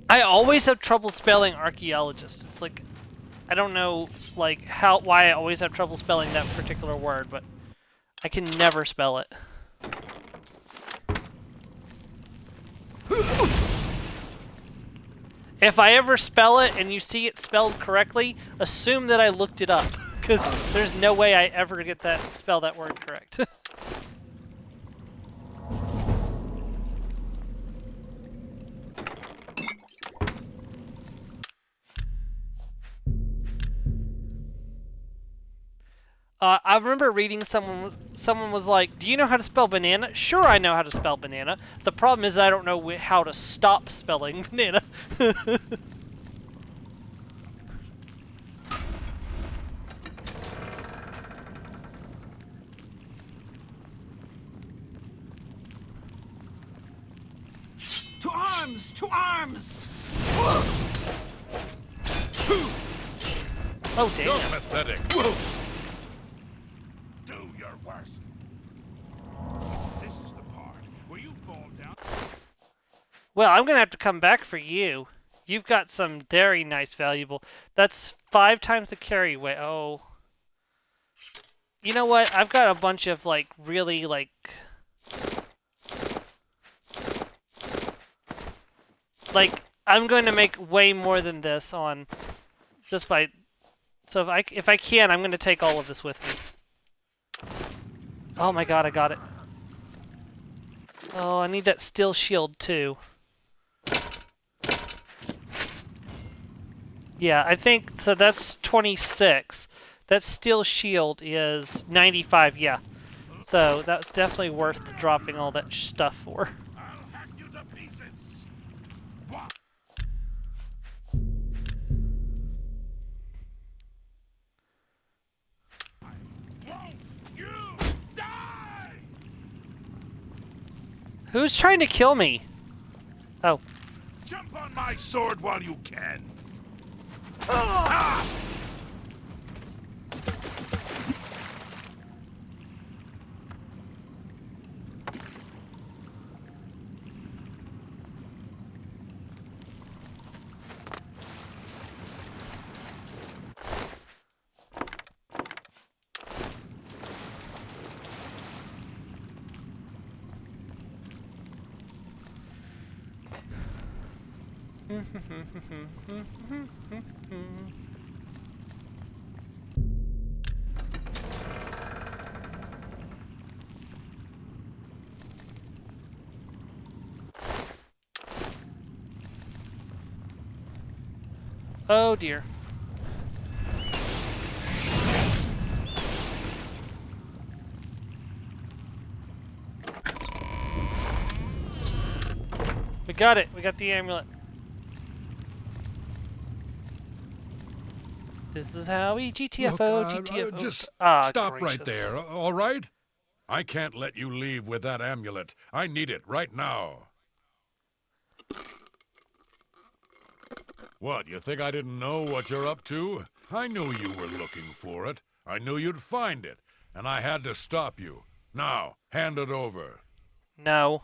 I always have trouble spelling archaeologist. It's like, I don't know, like, why I always have trouble spelling that particular word, but I can never spell it. If I ever spell it and you see it spelled correctly, assume that I looked it up. Because there's no way I ever get that spell that word correct. I remember reading someone was like, "Do you know how to spell banana?" Sure, I know how to spell banana. The problem is I don't know how to stop spelling banana. To arms! To arms! Oh, damn. You're pathetic. Do your worst. This is the part where you fall down. Well, I'm gonna have to come back for you. You've got some very nice valuable. That's 5 times the carry weight. Oh. You know what? I've got a bunch of, like, really, like... Like, I'm going to make way more than this on... Just by... So if I can, I'm going to take all of this with me. Oh my god, I got it. Oh, I need that steel shield, too. Yeah, I think... So that's 26. That steel shield is 95, yeah. So that's definitely worth dropping all that stuff for. I'll hack you to pieces. What? Won't you die? Who's trying to kill me? Oh. Jump on my sword while you can. Ah! Oh dear. We got it. We got the amulet. This is how we GTFO, GTFO. Just Ah, stop gracious. right there, all right? I can't let you leave with that amulet. I need it right now. What, you think I didn't know what you're up to? I knew you were looking for it. I knew you'd find it, and I had to stop you. Now, hand it over. No.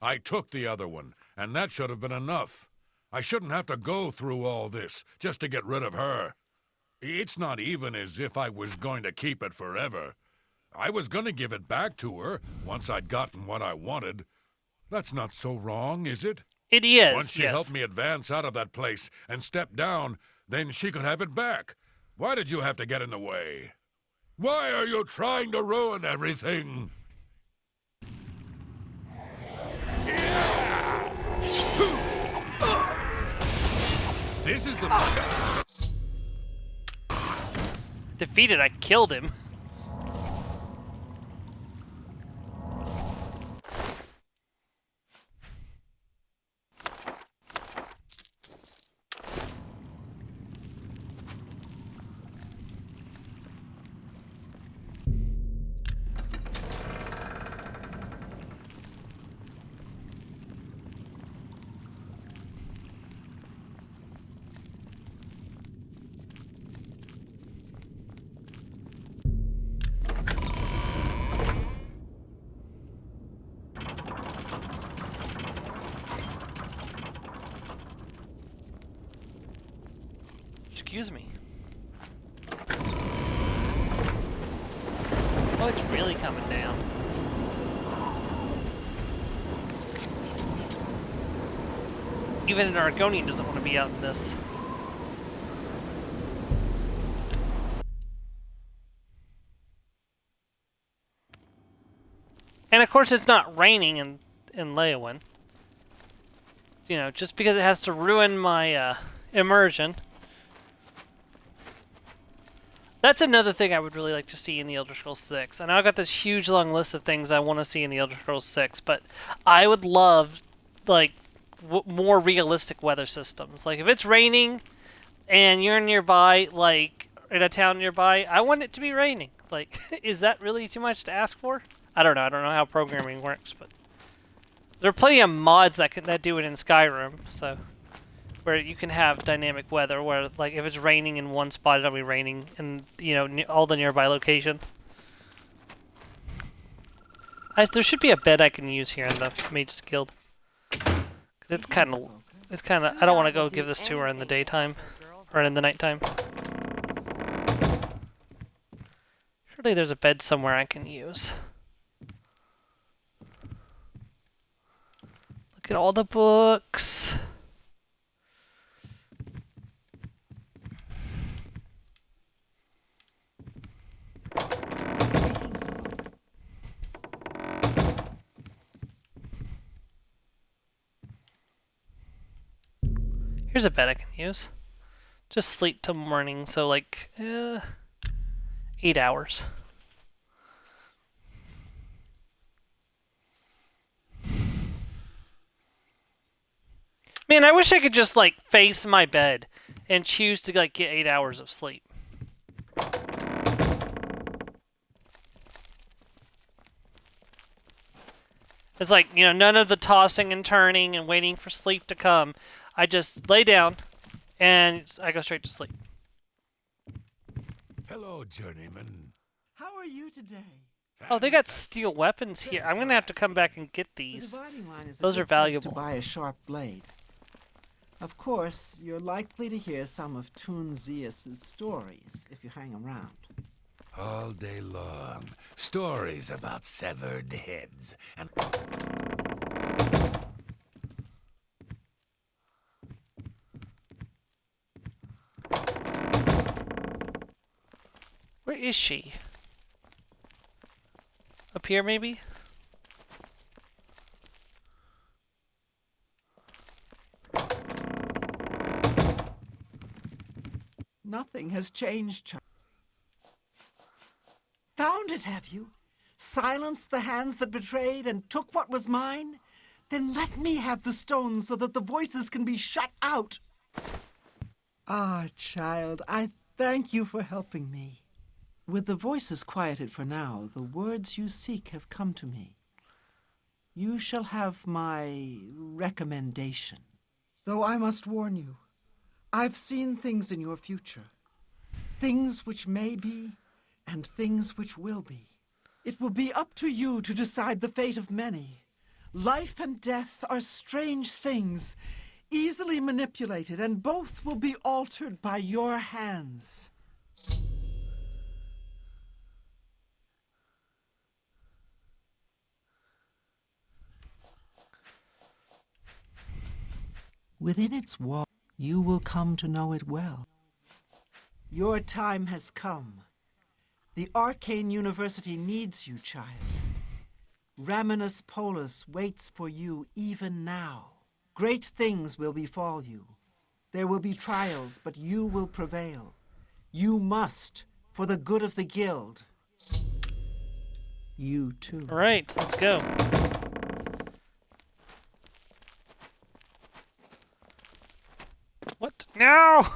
I took the other one, and that should have been enough. I shouldn't have to go through all this just to get rid of her. It's not even as if I was going to keep it forever. I was going to give it back to her once I'd gotten what I wanted. That's not so wrong, is it? It is, Once she yes. helped me advance out of that place and step down, then she could have it back. Why did you have to get in the way? Why are you trying to ruin everything? This is the... Defeated, I killed him. Excuse me. Oh, it's really coming down. Even an Argonian doesn't want to be out in this. And of course it's not raining in Leyawen. You know, just because it has to ruin my immersion. That's another thing I would really like to see in the Elder Scrolls 6. I know I've got this huge long list of things I want to see in the Elder Scrolls 6, but I would love, like, more realistic weather systems. Like, if it's raining and you're nearby, like, in a town nearby, I want it to be raining. Like, is that really too much to ask for? I don't know. I don't know how programming works, but there are plenty of mods that do it in Skyrim, so where you can have dynamic weather, where like if it's raining in one spot, it'll be raining in all the nearby locations. There should be a bed I can use here in the Mage's Guild, because it's kind of I don't want to go give this to her in the daytime or in the nighttime. Surely there's a bed somewhere I can use. Look at all the books. Here's a bed I can use. Just sleep till morning, so like 8 hours. Man, I wish I could just like face my bed and choose to like get 8 hours of sleep. It's like, you know, none of the tossing and turning and waiting for sleep to come. I just lay down and I go straight to sleep. Hello, journeyman. How are you today? Oh, they got steel weapons here. I'm gonna have to come back and get these. The dividing line is a Those good are place valuable. to buy a sharp blade. Of course, you're likely to hear some of Toon Zeus's stories if you hang around. All day long, stories about severed heads and... Where is she? Up here, maybe? Nothing has changed, child. Found it, have you? Silenced the hands that betrayed and took what was mine? Then let me have the stones so that the voices can be shut out. Ah, child, I thank you for helping me. With the voices quieted for now, the words you seek have come to me. You shall have my recommendation. Though I must warn you, I've seen things in your future. Things which may be, and things which will be. It will be up to you to decide the fate of many. Life and death are strange things, easily manipulated, and both will be altered by your hands. Within its walls, you will come to know it well. Your time has come. The Arcane University needs you, child. Raminus Polus waits for you even now. Great things will befall you. There will be trials, but you will prevail. You must, for the good of the guild. You too. All right, let's go. What? No!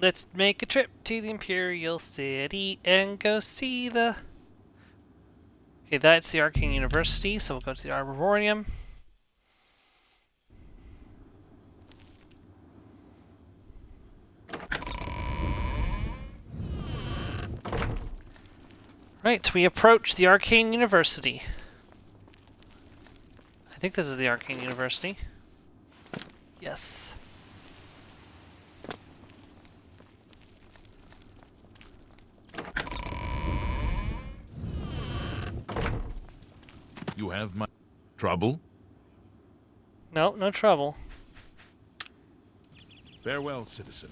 Let's make a trip to the Imperial City and go see the... Okay, that's the Arcane University, so we'll go to the Arboretum. Right, we approach the Arcane University. I think this is the Arcane University. Yes. You have my trouble? No, no trouble. Farewell, citizen.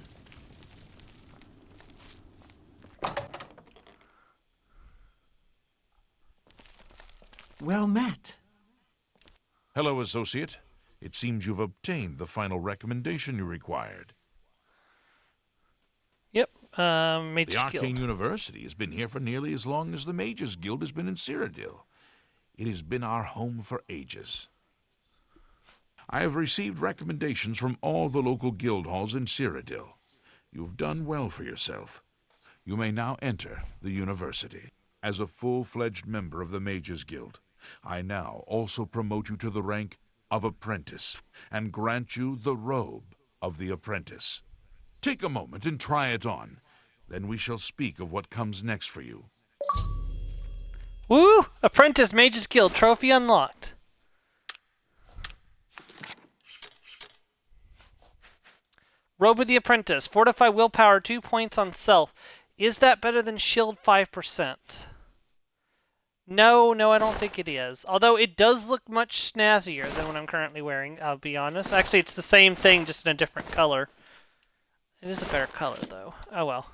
Well met. Hello, associate. It seems you've obtained the final recommendation you required. Yep, Mage's The Guild. Arcane University has been here for nearly as long as the Mages Guild has been in Cyrodiil. It has been our home for ages. I have received recommendations from all the local guild halls in Cyrodiil. You've done well for yourself. You may now enter the university. As a full-fledged member of the Mages Guild, I now also promote you to the rank of apprentice and grant you the robe of the apprentice. Take a moment and try it on. Then we shall speak of what comes next for you. Woo! Apprentice Mage's Guild trophy unlocked. Robe of the Apprentice. Fortify willpower 2 points on self. Is that better than shield 5%? No, I don't think it is. Although it does look much snazzier than what I'm currently wearing, I'll be honest. Actually, it's the same thing, just in a different color. It is a better color, though. Oh well.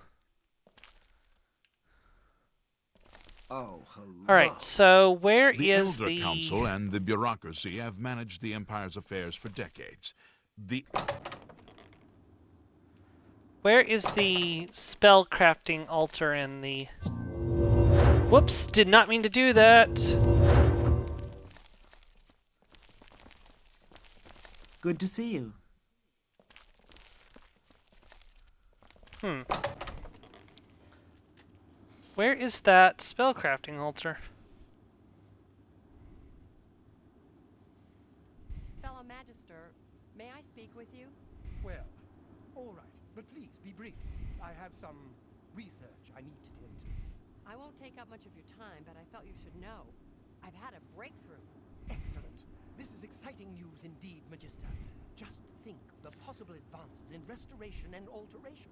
Oh, hello. Alright, so where The is Elder the... Council and the bureaucracy have managed the Empire's affairs for decades. Where is the spellcrafting altar and the... Whoops, did not mean to do that. Good to see you. Where is that spellcrafting altar? Fellow Magister, may I speak with you? Well, all right, but please be brief. I have some research I need to tend to. I won't take up much of your time, but I felt you should know. I've had a breakthrough. Excellent. This is exciting news indeed, Magister. Just think of the possible advances in restoration and alteration.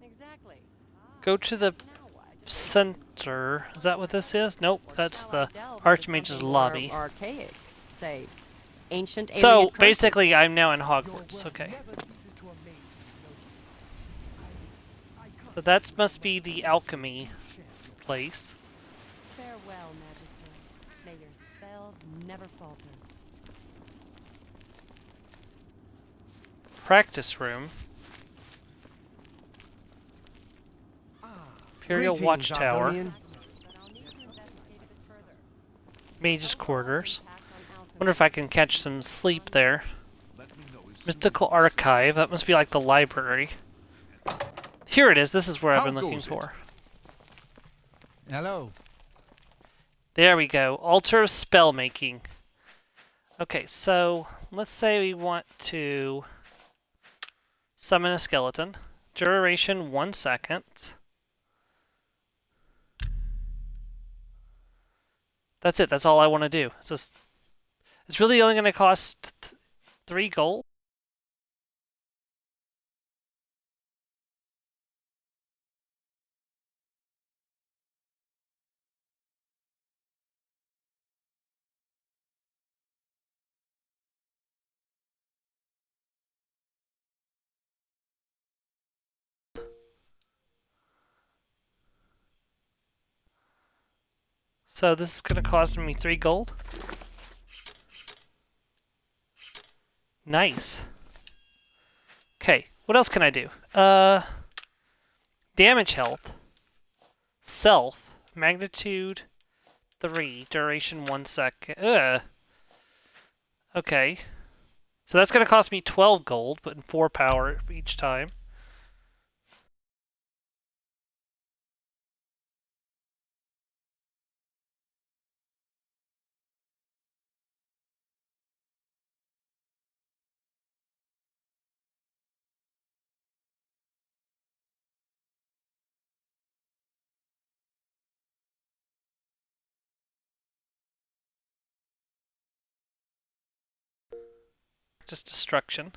Exactly. Go to the Now what? center. Is that what this is? Nope, that's Shall I the delve into Archmage's something lobby. more archaic, say, ancient So, alien curses? basically, I'm now in Your Hogwarts, work okay. never ceases to amaze me, I can't So that must be the alchemy place. Farewell, Magister. May your spells never falter. Practice room. Imperial Greetings, Watchtower. Ardonian. But I'll need to investigate a bit further. Mage's quarters. Impact on alchemy. Wonder if I can catch some sleep there. Mystical Archive. That must be like the library. Here it is. This is where I've How been looking goes it? for. Hello. There we go. Altar of spell making. Okay, so let's say we want to summon a skeleton. Duration 1 second. That's it. That's all I want to do. It's really only going to cost 3 gold. So this is going to cost me 3 gold. Nice. Okay, what else can I do? Damage health. Self. Magnitude 3. Duration 1 second. Okay. So that's going to cost me 12 gold, but in 4 power each time. Just destruction.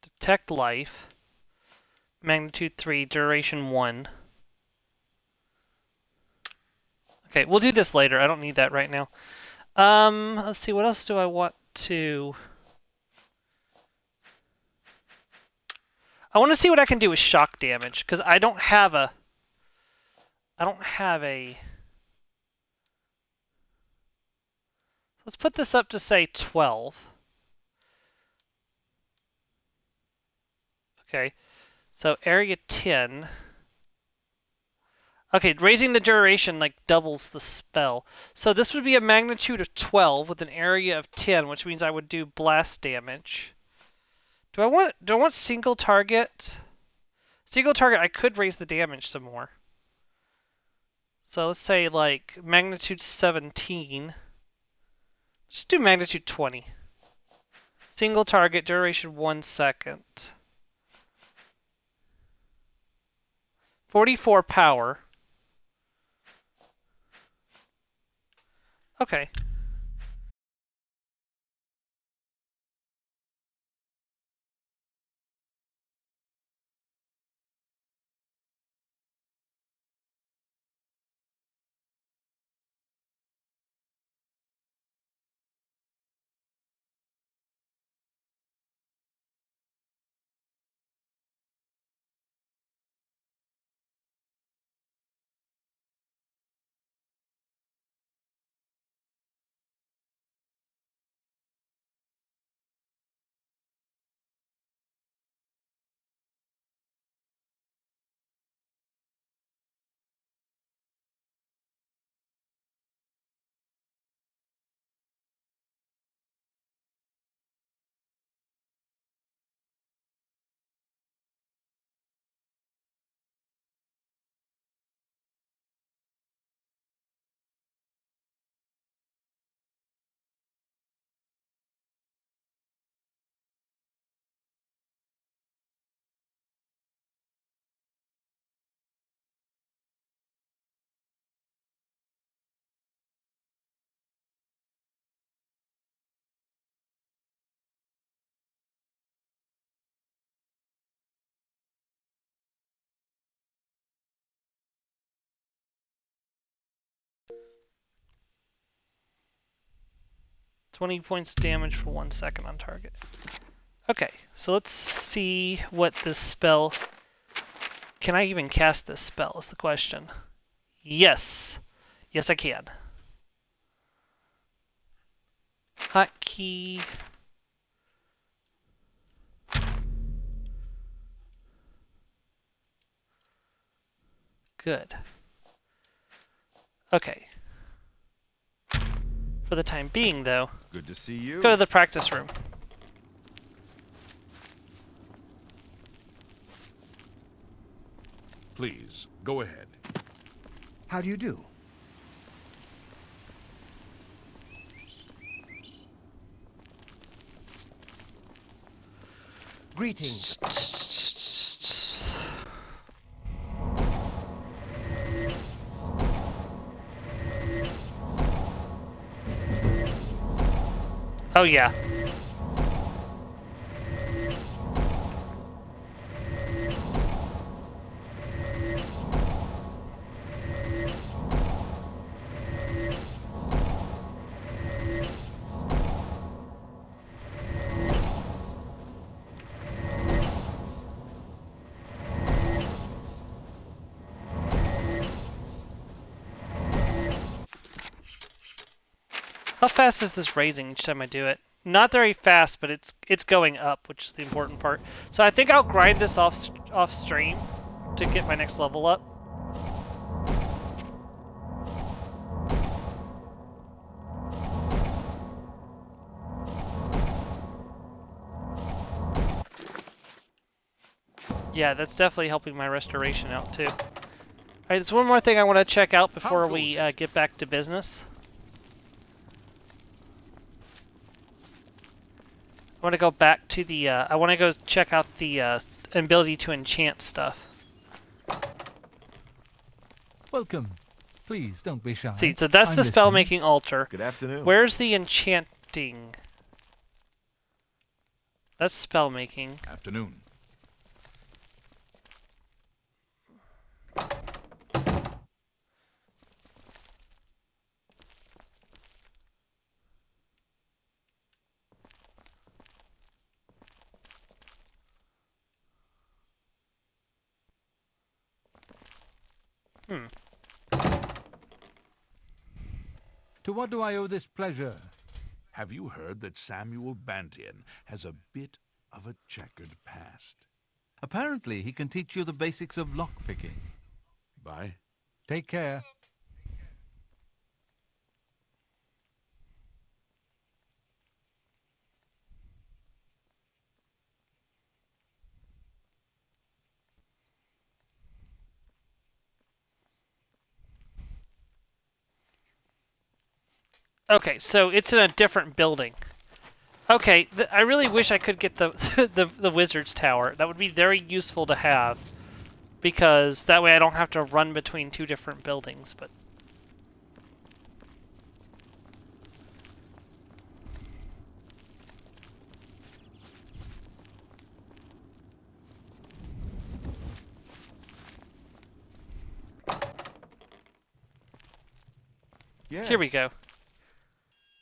Detect life. Magnitude 3, duration 1. Okay, we'll do this later. I don't need that right now. Let's see, what else do I want to... I want to see what I can do with shock damage, because I don't have a... Let's put this up to, say, 12. Okay, so area 10. Okay, raising the duration, like, doubles the spell. So this would be a magnitude of 12 with an area of 10, which means I would do blast damage. Do I want single target? Single target, I could raise the damage some more. So let's say, like, magnitude 17. Just do magnitude 20. Single target, duration 1 second. 44 power. Okay. Twenty points damage for 1 second on target. Okay, so let's see what this spell... Can I even cast this spell is the question. Yes. Yes, I can. Hotkey. Good. Okay. For the time being, though, Good to see you. let's go to the practice room. Please, go ahead. How do you do? Greetings. Oh yeah. How fast is this raising each time I do it? Not very fast, but it's going up, which is the important part. So I think I'll grind this off stream to get my next level up. Yeah, that's definitely helping my restoration out too. All right, there's one more thing I want to check out before we get back to business. I want to go back to the, I want to go check out the ability to enchant stuff. Welcome. Please, don't be shy. See, so that's the spell-making altar. Good afternoon. Where's the enchanting? That's spell-making. Afternoon. To what do I owe this pleasure? Have you heard that Samuel Bantian has a bit of a checkered past? Apparently, he can teach you the basics of lockpicking. Bye. Take care. Okay, so it's in a different building. Okay, I really wish I could get the, the wizard's tower. That would be very useful to have, because that way I don't have to run between two different buildings. But Yes. here we go.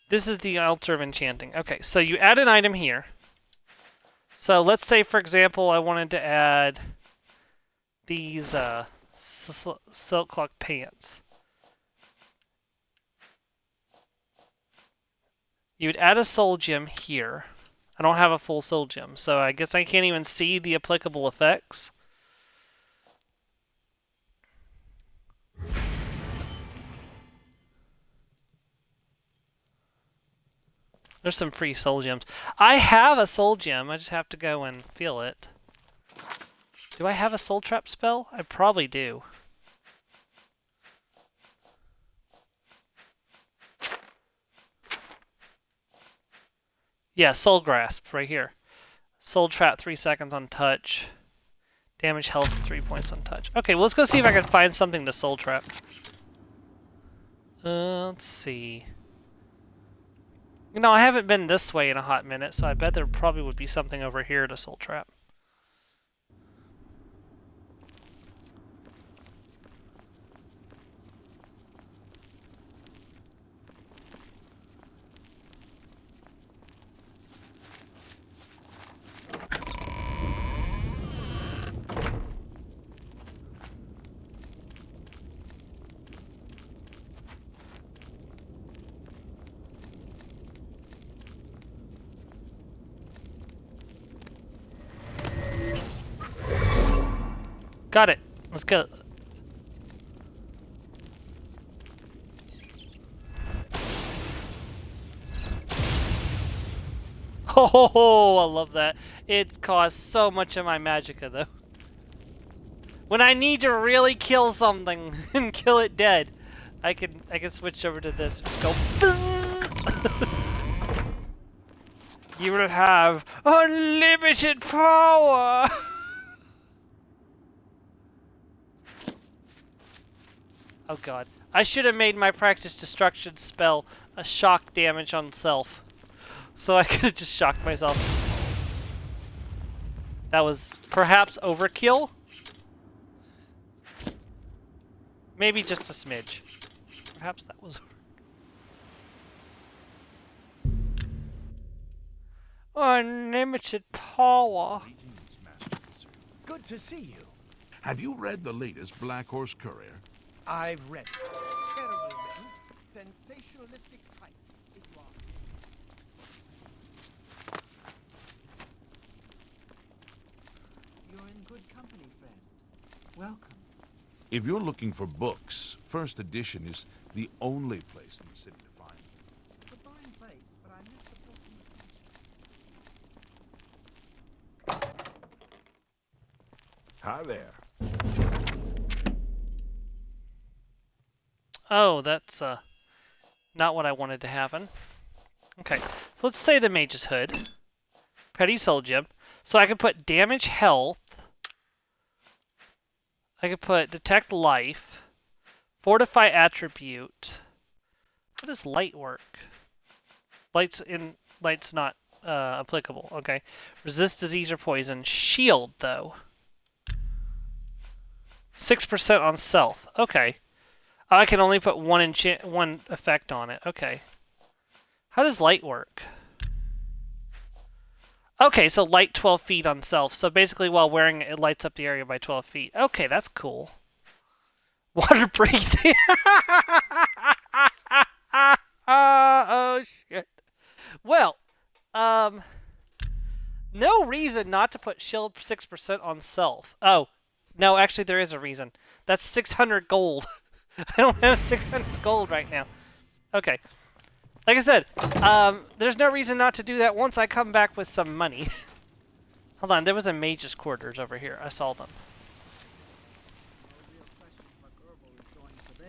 This is the altar of enchanting. Okay, so you add an item here. So let's say, for example, I wanted to add these silk clock pants. You would add a soul gem here. I don't have a full soul gem, so I guess I can't even see the applicable effects. There's some free soul gems. I have a soul gem. I just have to go and feel it. Do I have a soul trap spell? I probably do. Yeah, soul grasp right here. Soul trap 3 seconds on touch. Damage health 3 points on touch. Okay, well, let's go see if I can find something to soul trap. Let's see. You know, I haven't been this way in a hot minute, so I bet there probably would be something over here to soul trap. Got it. Let's go. Oh, I love that. It costs so much of my magicka, though. When I need to really kill something and kill it dead, I can switch over to this and just go. You will have unlimited power! Oh god. I should have made my practice destruction spell a shock damage on self. So I could have just shocked myself. That was perhaps overkill? Maybe just a smidge. Perhaps that was... Unlimited power. Good to see you. Have you read the latest Black Horse Courier? I've read it. Terribly written, sensationalistic tripe. It was. You're in good company, friend. Welcome. If you're looking for books, First Edition is the only place in the city to find them. It's a fine place, but I miss the person. Hi there. Oh, that's not what I wanted to happen. Okay, so let's say the Mage's Hood. Petty Soul Gem. So I could put Damage Health. I could put Detect Life. Fortify Attribute. How does Light work? Light's not applicable. Okay. Resist Disease or Poison. Shield, though. 6% on Self. Okay. I can only put one effect on it. Okay. How does light work? Okay, so light 12 feet on self. So basically while wearing it, it lights up the area by 12 feet. Okay, that's cool. Water breathing. Oh, shit. Well, no reason not to put shield 6% on self. Oh, no, actually there is a reason. That's 600 gold. I don't have 600 gold right now. Okay. Like I said, there's no reason not to do that once I come back with some money. Hold on, there was a mage's quarters over here. I saw them.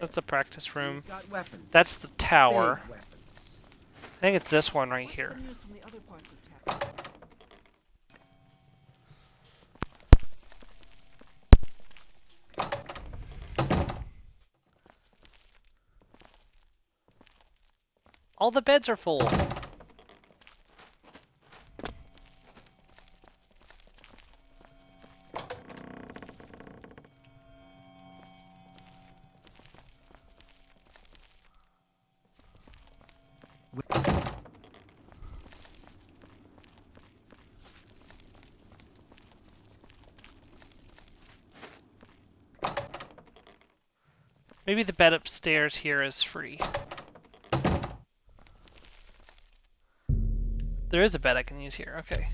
That's the practice room. That's the tower. I think it's this one right here. All the beds are full. Maybe the bed upstairs here is free. There is a bed I can use here, okay.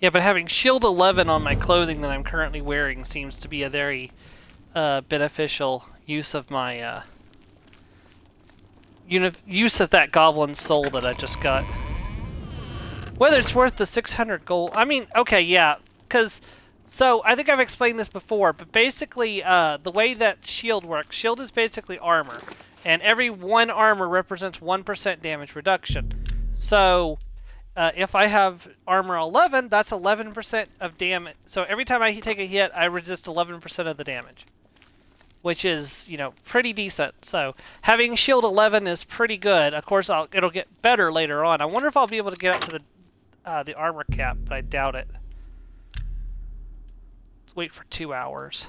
Yeah, but having shield 11 on my clothing that I'm currently wearing seems to be a very beneficial use of my use of that goblin soul that I just got. Whether it's worth the 600 gold, I mean, okay, yeah, because so I think I've explained this before, but basically the way that shield works, shield is basically armor, and every one armor represents 1% damage reduction. So if I have armor 11, that's 11% of damage. So every time I take a hit, I resist 11% of the damage, which is, you know, pretty decent. So having shield 11 is pretty good. Of course, it'll get better later on. I wonder if I'll be able to get up to the armor cap, but I doubt it. Let's wait for 2 hours.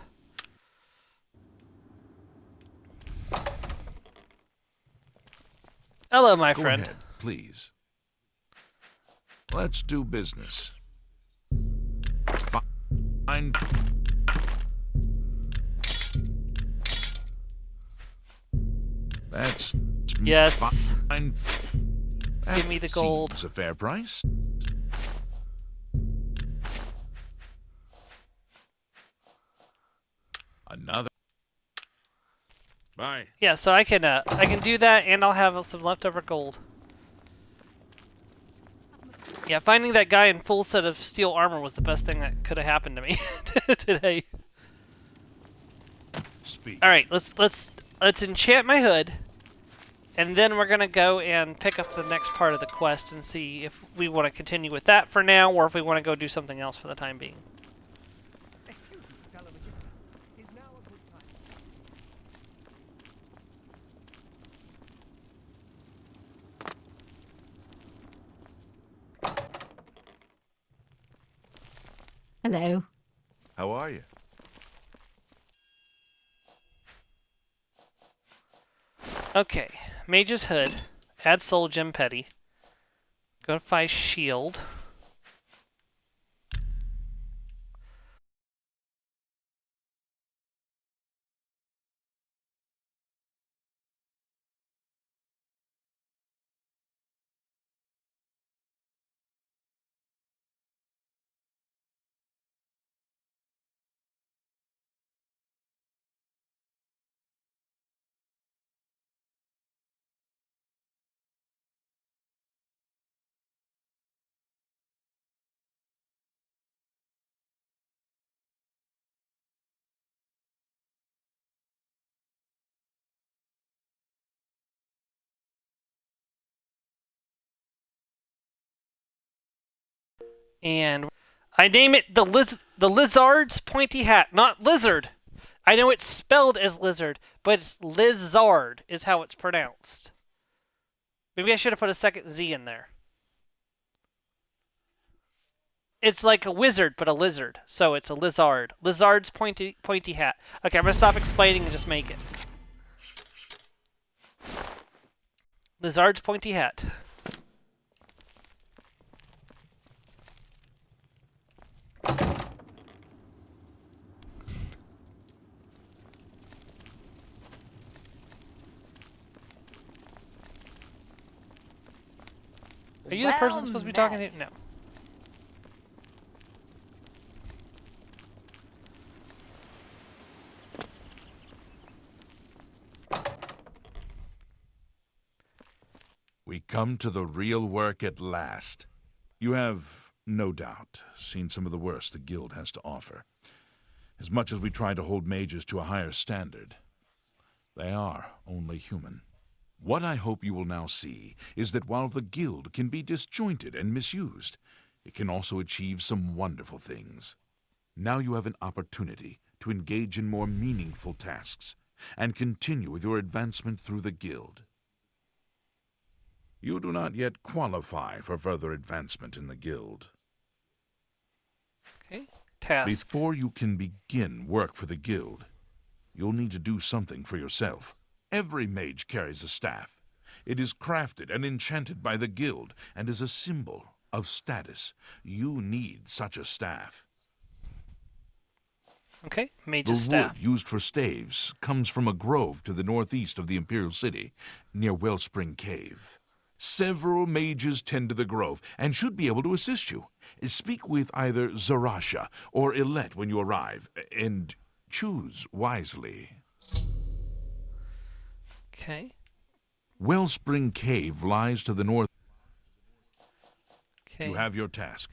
Hello, my friend. Go ahead, please. Let's do business. Fine. That's Yes. fine. Give me the gold. Seems a fair price. Another. Bye. Yeah, so I can do that, and I'll have some leftover gold. Yeah, finding that guy in full set of steel armor was the best thing that could have happened to me today. Speak. All right, let's enchant my hood, and then we're gonna go and pick up the next part of the quest and see if we want to continue with that for now, or if we want to go do something else for the time being. Excuse me, fellow magician. Is now a good time? Hello. How are you? Okay, Mage's Hood, add Soul Gem Petty, go to 5 Shield. And I name it the Lizard's Pointy Hat, not Lizard. I know it's spelled as Lizard, but it's Lizard is how it's pronounced. Maybe I should have put a second Z in there. It's like a wizard, but a lizard. So it's a lizard. Lizard's pointy hat. Okay, I'm going to stop explaining and just make it. Lizard's pointy hat. Are you the person supposed to be talking to? No. We come to the real work at last. You have, no doubt, seen some of the worst the Guild has to offer. As much as we try to hold mages to a higher standard, they are only human. What I hope you will now see is that while the Guild can be disjointed and misused, it can also achieve some wonderful things. Now you have an opportunity to engage in more meaningful tasks and continue with your advancement through the Guild. You do not yet qualify for further advancement in the Guild. Okay, task. Before you can begin work for the Guild, you'll need to do something for yourself. Every mage carries a staff. It is crafted and enchanted by the Guild and is a symbol of status. You need such a staff. Okay, mage's The staff. wood used for staves comes from a grove to the northeast of the Imperial City, near Wellspring Cave. Several mages tend to the grove and should be able to assist you. Speak with either Zarasha or Ilette when you arrive, and choose wisely. Okay. Wellspring Cave lies to the north. Okay. You have your task.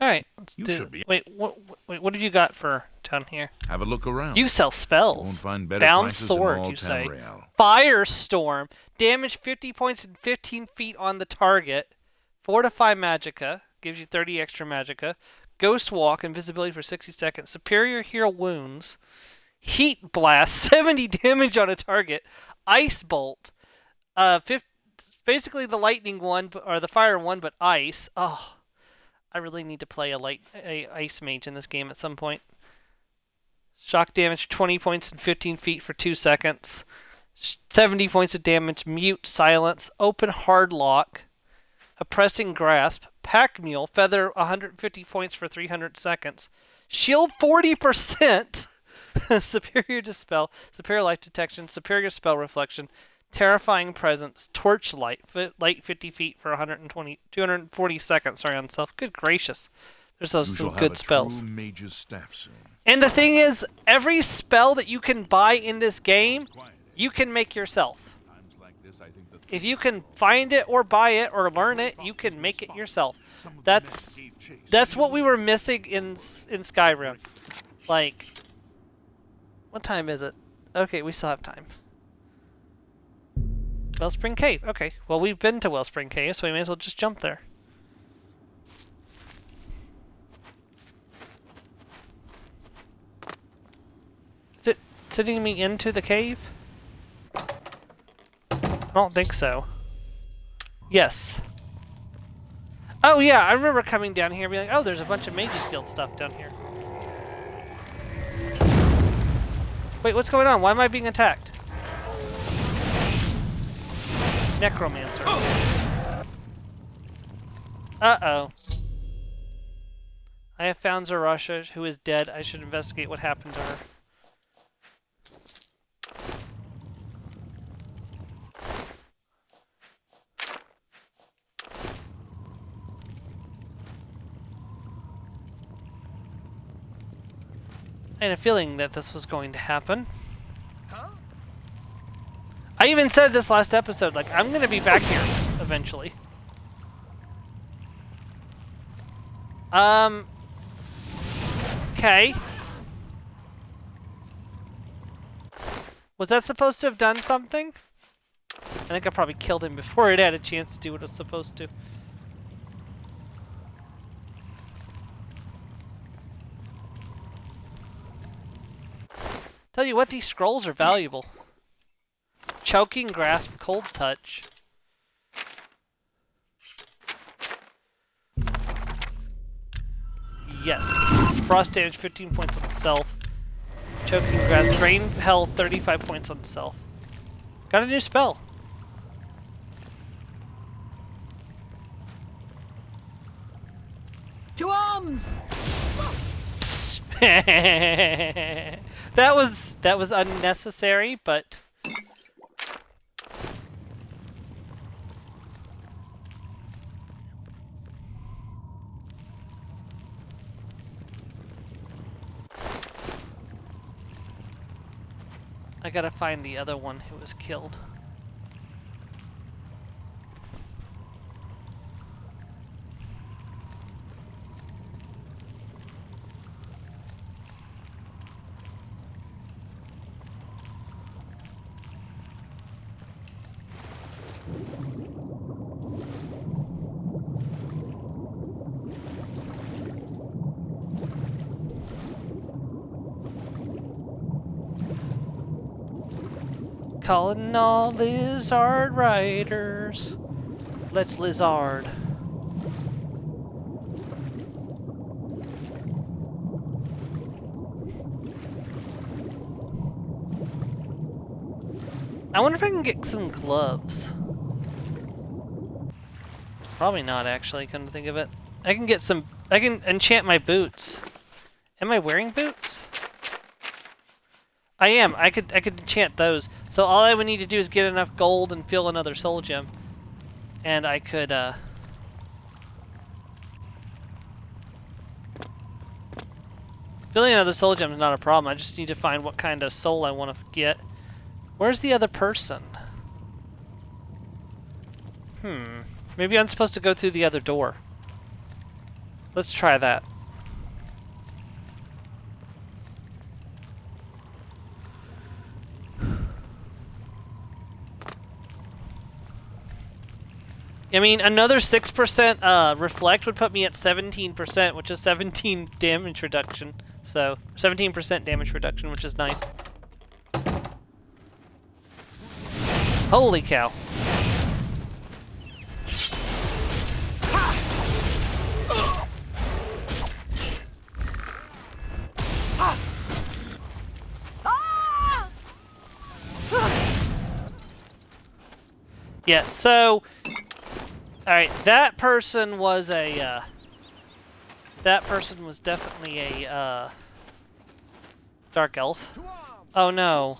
All right, let's You do. should be- Wait, what have you got for down here? Have a look around. You sell You spells. won't find better Down prices sword, in all you say. Tamriel. Firestorm. Damage 50 points and 15 feet on the target. Fortify Magicka. Gives you 30 extra Magicka. Ghost Walk. Invisibility for 60 seconds. Superior Heal Wounds. Heat Blast. 70 damage on a target. Ice Bolt. Basically the lightning one, or the fire one, but ice. Oh, I really need to play a ice mage in this game at some point. Shock damage 20 points and 15 feet for 2 seconds. 70 points of damage. Mute, silence, open hard lock, oppressing grasp, pack mule, feather 150 points for 300 seconds. Shield 40%. Superior Dispel, Superior Light Detection, Superior Spell Reflection, Terrifying Presence, Torchlight, light 50 feet for 240 seconds. Sorry, on self. Good gracious. There's You some shall good have a spells. true mage's staff soon. And the thing is, every spell that you can buy in this game, you can make yourself. Times like this, I think the If you can find it or buy it or learn it, you can make it yourself. That's what we were missing in Skyrim. Like, what time is it? Okay, we still have time. Wellspring Cave. Okay, well, we've been to Wellspring Cave, so we may as well just jump there. Is it sending me into the cave? I don't think so. Yes. Oh yeah, I remember coming down here and being like, oh, there's a bunch of Mages Guild stuff down here. Wait, what's going on? Why am I being attacked? Necromancer. Uh-oh. I have found Zarasha, who is dead. I should investigate what happened to her. I had a feeling that this was going to happen. I even said this last episode, like, I'm gonna be back here eventually. Okay. Was that supposed to have done something? I think I probably killed him before it had a chance to do what it was supposed to. Tell you what, these scrolls are valuable. Choking Grasp, Cold Touch. Yes. Frost damage 15 points on self. Choking Grasp, Drain Health 35 points on self. Got a new spell. To arms! That was unnecessary, but I gotta find the other one who was killed. Calling all lizard riders. Let's lizard. I wonder if I can get some gloves. Probably not, actually, come to think of it. I can get some... I can enchant my boots. Am I wearing boots? I am. I could enchant those. So all I would need to do is get enough gold and fill another soul gem. And I could, filling another soul gem is not a problem. I just need to find what kind of soul I want to get. Where's the other person? Maybe I'm supposed to go through the other door. Let's try that. I mean, another 6% reflect would put me at 17%, which is 17 damage reduction. So, 17% damage reduction, which is nice. Holy cow. Yeah, so... Alright, that person was a, that person was definitely a, Dark Elf. Oh no.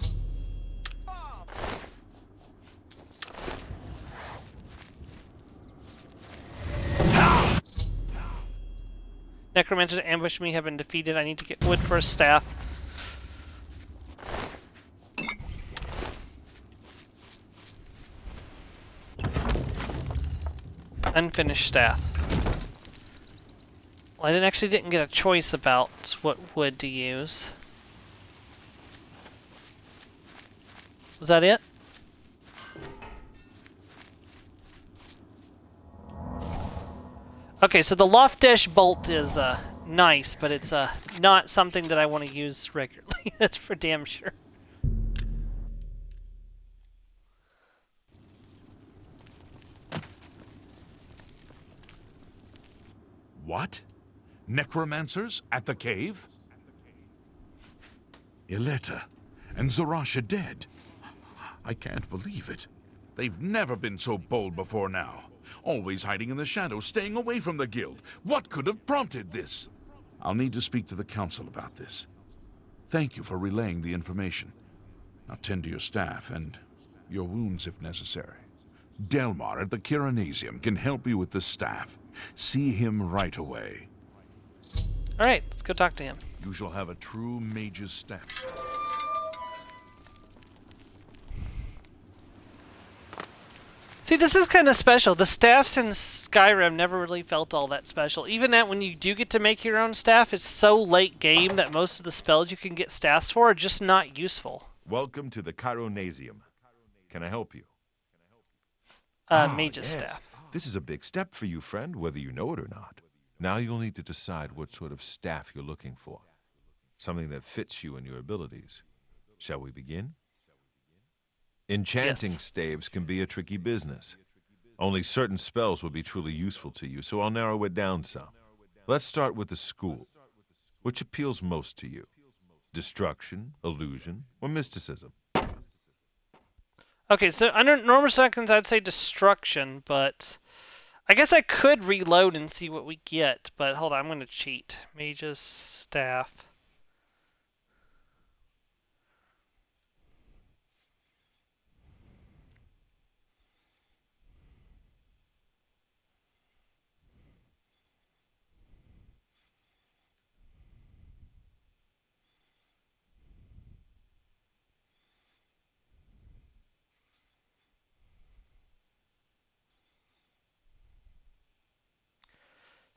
Necromancers ambush me, have been defeated. I need to get wood for a staff. Unfinished staff. Well, I actually didn't get a choice about what wood to use. Was that it? Okay, so the loft dash bolt is nice, but it's not something that I want to use regularly. That's for damn sure. What? Necromancers at the cave? Ileta and Zarasha dead. I can't believe it. They've never been so bold before now. Always hiding in the shadows, staying away from the guild. What could have prompted this? I'll need to speak to the council about this. Thank you for relaying the information. Now tend to your staff and your wounds if necessary. Delmar at the Kiranasium can help you with the staff. See him right away. Alright, let's go talk to him. You shall have a true mage's staff. See, this is kind of special. The staffs in Skyrim never really felt all that special. Even that when you do get to make your own staff, it's so late game that most of the spells you can get staffs for are just not useful. Welcome to the Chironasium. Can I help you? Mage's yes. staff. This is a big step for you, friend, whether you know it or not. Now you'll need to decide what sort of staff you're looking for. Something that fits you and your abilities. Shall we begin? Enchanting staves can be a tricky business. Only certain spells will be truly useful to you, so I'll narrow it down some. Let's start with the school. Which appeals most to you? Destruction, illusion, or mysticism? Okay, so under normal seconds, I'd say destruction, but I guess I could reload and see what we get. But hold on, I'm going to cheat. Mage's staff.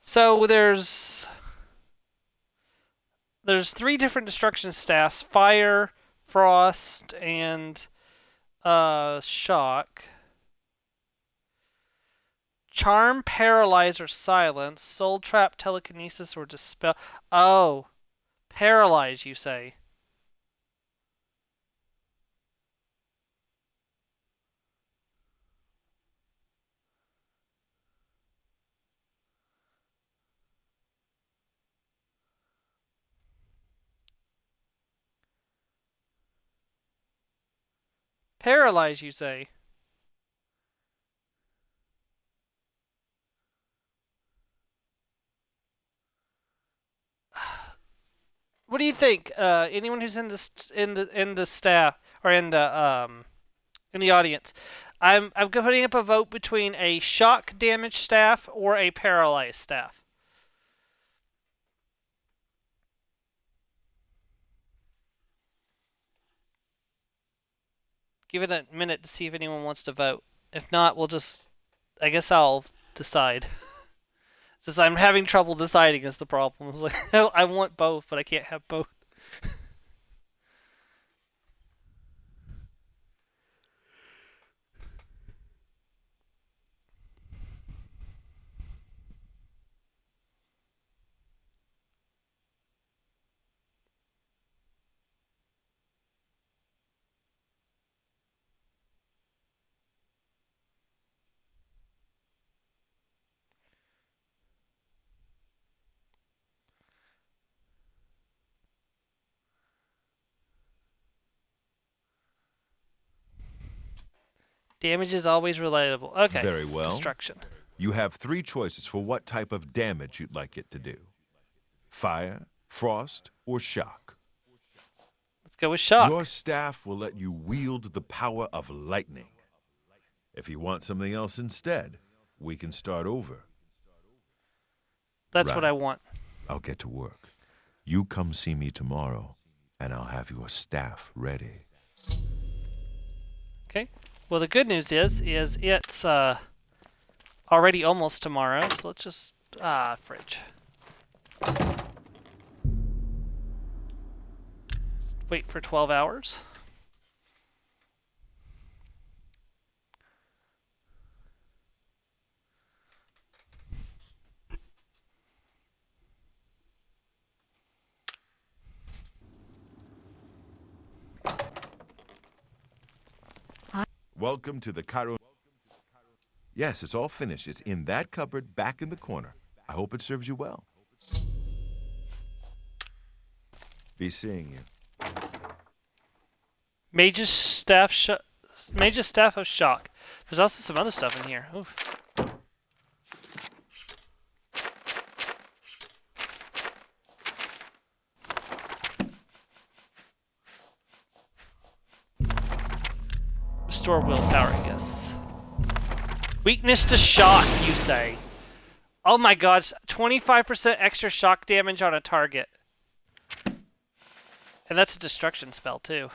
So there's 3 different destruction staffs: fire, frost, and shock. Charm, paralyze, or silence. Soul trap, telekinesis, or dispel. Oh, paralyze, you say? Paralyze, you say? What do you think? Anyone who's in the staff or in the audience, I'm putting up a vote between a shock damage staff or a paralyzed staff. Give it a minute to see if anyone wants to vote. If not, I guess I'll decide. Since I'm having trouble deciding is the problem. It's like, I want both, but I can't have both. Damage is always relatable. Okay. Very well. Destruction. You have 3 choices for what type of damage you'd like it to do. Fire, frost, or shock. go with shock. Your staff will let you wield the power of lightning. If you want something else instead, we can start over. That's Right. what I want. I'll get to work. You come see me tomorrow, and I'll have your staff ready. Okay. Well, the good news is it's already almost tomorrow, so let's just fridge. Wait for 12 hours. Welcome to the Cairo. Yes, it's all finished. It's in that cupboard back in the corner. I hope it serves you well. Be seeing you. Mage's staff of shock. There's also some other stuff in here. Oof. Restore willpower, I guess. Weakness to shock, you say. Oh my god, 25% extra shock damage on a target. And that's a destruction spell, too.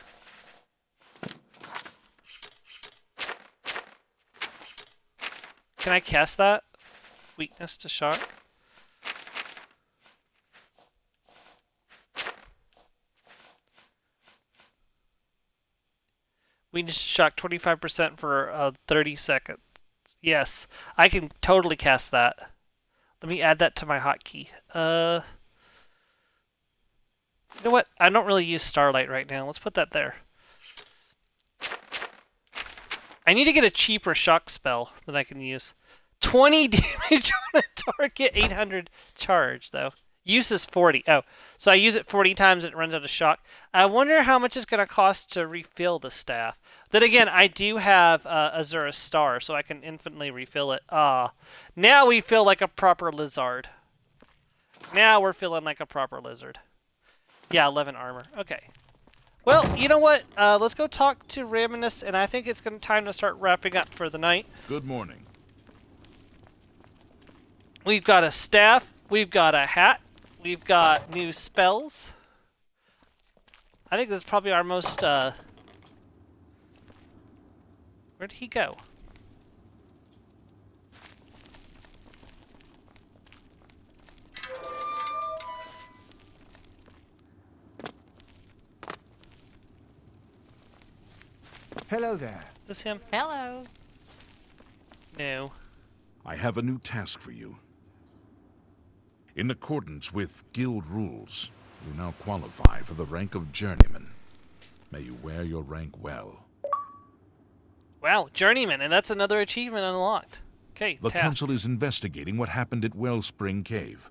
Can I cast that? Weakness to shock? Weakness to shock 25% for 30 seconds. Yes, I can totally cast that. Let me add that to my hotkey. You know what? I don't really use Starlight right now. Let's put that there. I need to get a cheaper shock spell that I can use. 20 damage on a target, 800 charge, though. Use is 40. Oh, so I use it 40 times and it runs out of shock. I wonder how much it's going to cost to refill the staff. Then again, I do have Azura's Star, so I can infinitely refill it. Now we feel like a proper lizard. Now we're feeling like a proper lizard. Yeah, 11 armor. Okay. Well, you know what? Let's go talk to Raminus, and I think it's time to start wrapping up for the night. Good morning. We've got a staff. We've got a hat. We've got new spells. I think this is probably our most... Where'd he go? Hello there. Is this him? Hello. No. I have a new task for you. In accordance with guild rules, you now qualify for the rank of journeyman. May you wear your rank well. Wow, Journeyman, and that's another achievement unlocked. Okay, The task. council is investigating what happened at Wellspring Cave.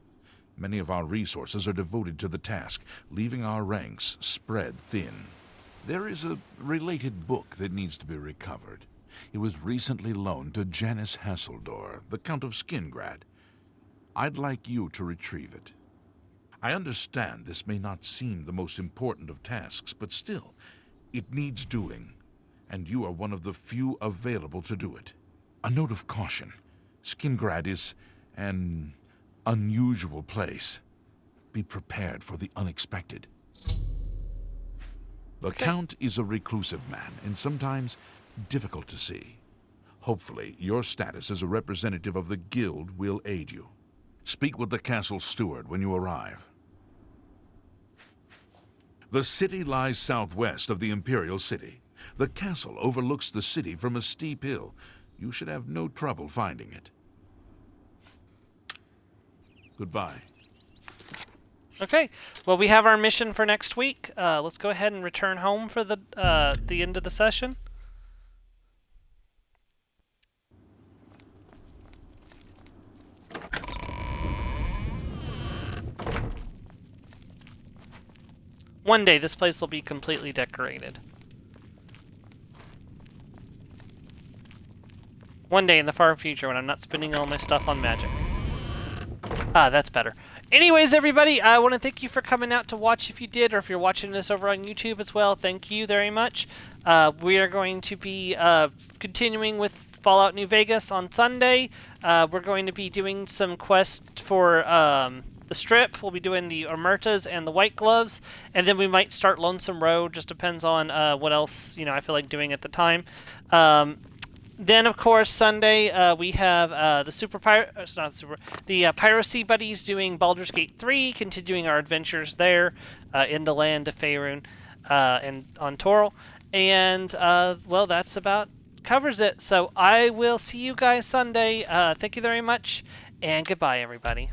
Many of our resources are devoted to the task, leaving our ranks spread thin. There is a related book that needs to be recovered. It was recently loaned to Janice Hasseldor, the Count of Skingrad. I'd like you to retrieve it. I understand this may not seem the most important of tasks, but still, it needs doing, and you are one of the few available to do it. A note of caution. Skingrad is an unusual place. Be prepared for the unexpected. The Count is a reclusive man, and sometimes difficult to see. Hopefully, your status as a representative of the guild will aid you. Speak with the castle steward when you arrive. The city lies southwest of the Imperial City. The castle overlooks the city from a steep hill. You should have no trouble finding it. Goodbye. Okay, well, we have our mission for next week. Let's go ahead and return home for the end of the session. One day, this place will be completely decorated. One day in the far future when I'm not spending all my stuff on magic. Ah, that's better. Anyways, everybody, I want to thank you for coming out to watch if you did, or if you're watching this over on YouTube as well. Thank you very much. We are going to be continuing with Fallout New Vegas on Sunday. We're going to be doing some quests for the Strip. We'll be doing the Omertas and the White Gloves, and then we might start Lonesome Road. Just depends on what else I feel like doing at the time. Then, of course, Sunday we have the Piracy Buddies doing Baldur's Gate 3, continuing our adventures there in the land of Faerun and on Toril. And, well, that's about covers it. So I will see you guys Sunday. Thank you very much, and goodbye, everybody.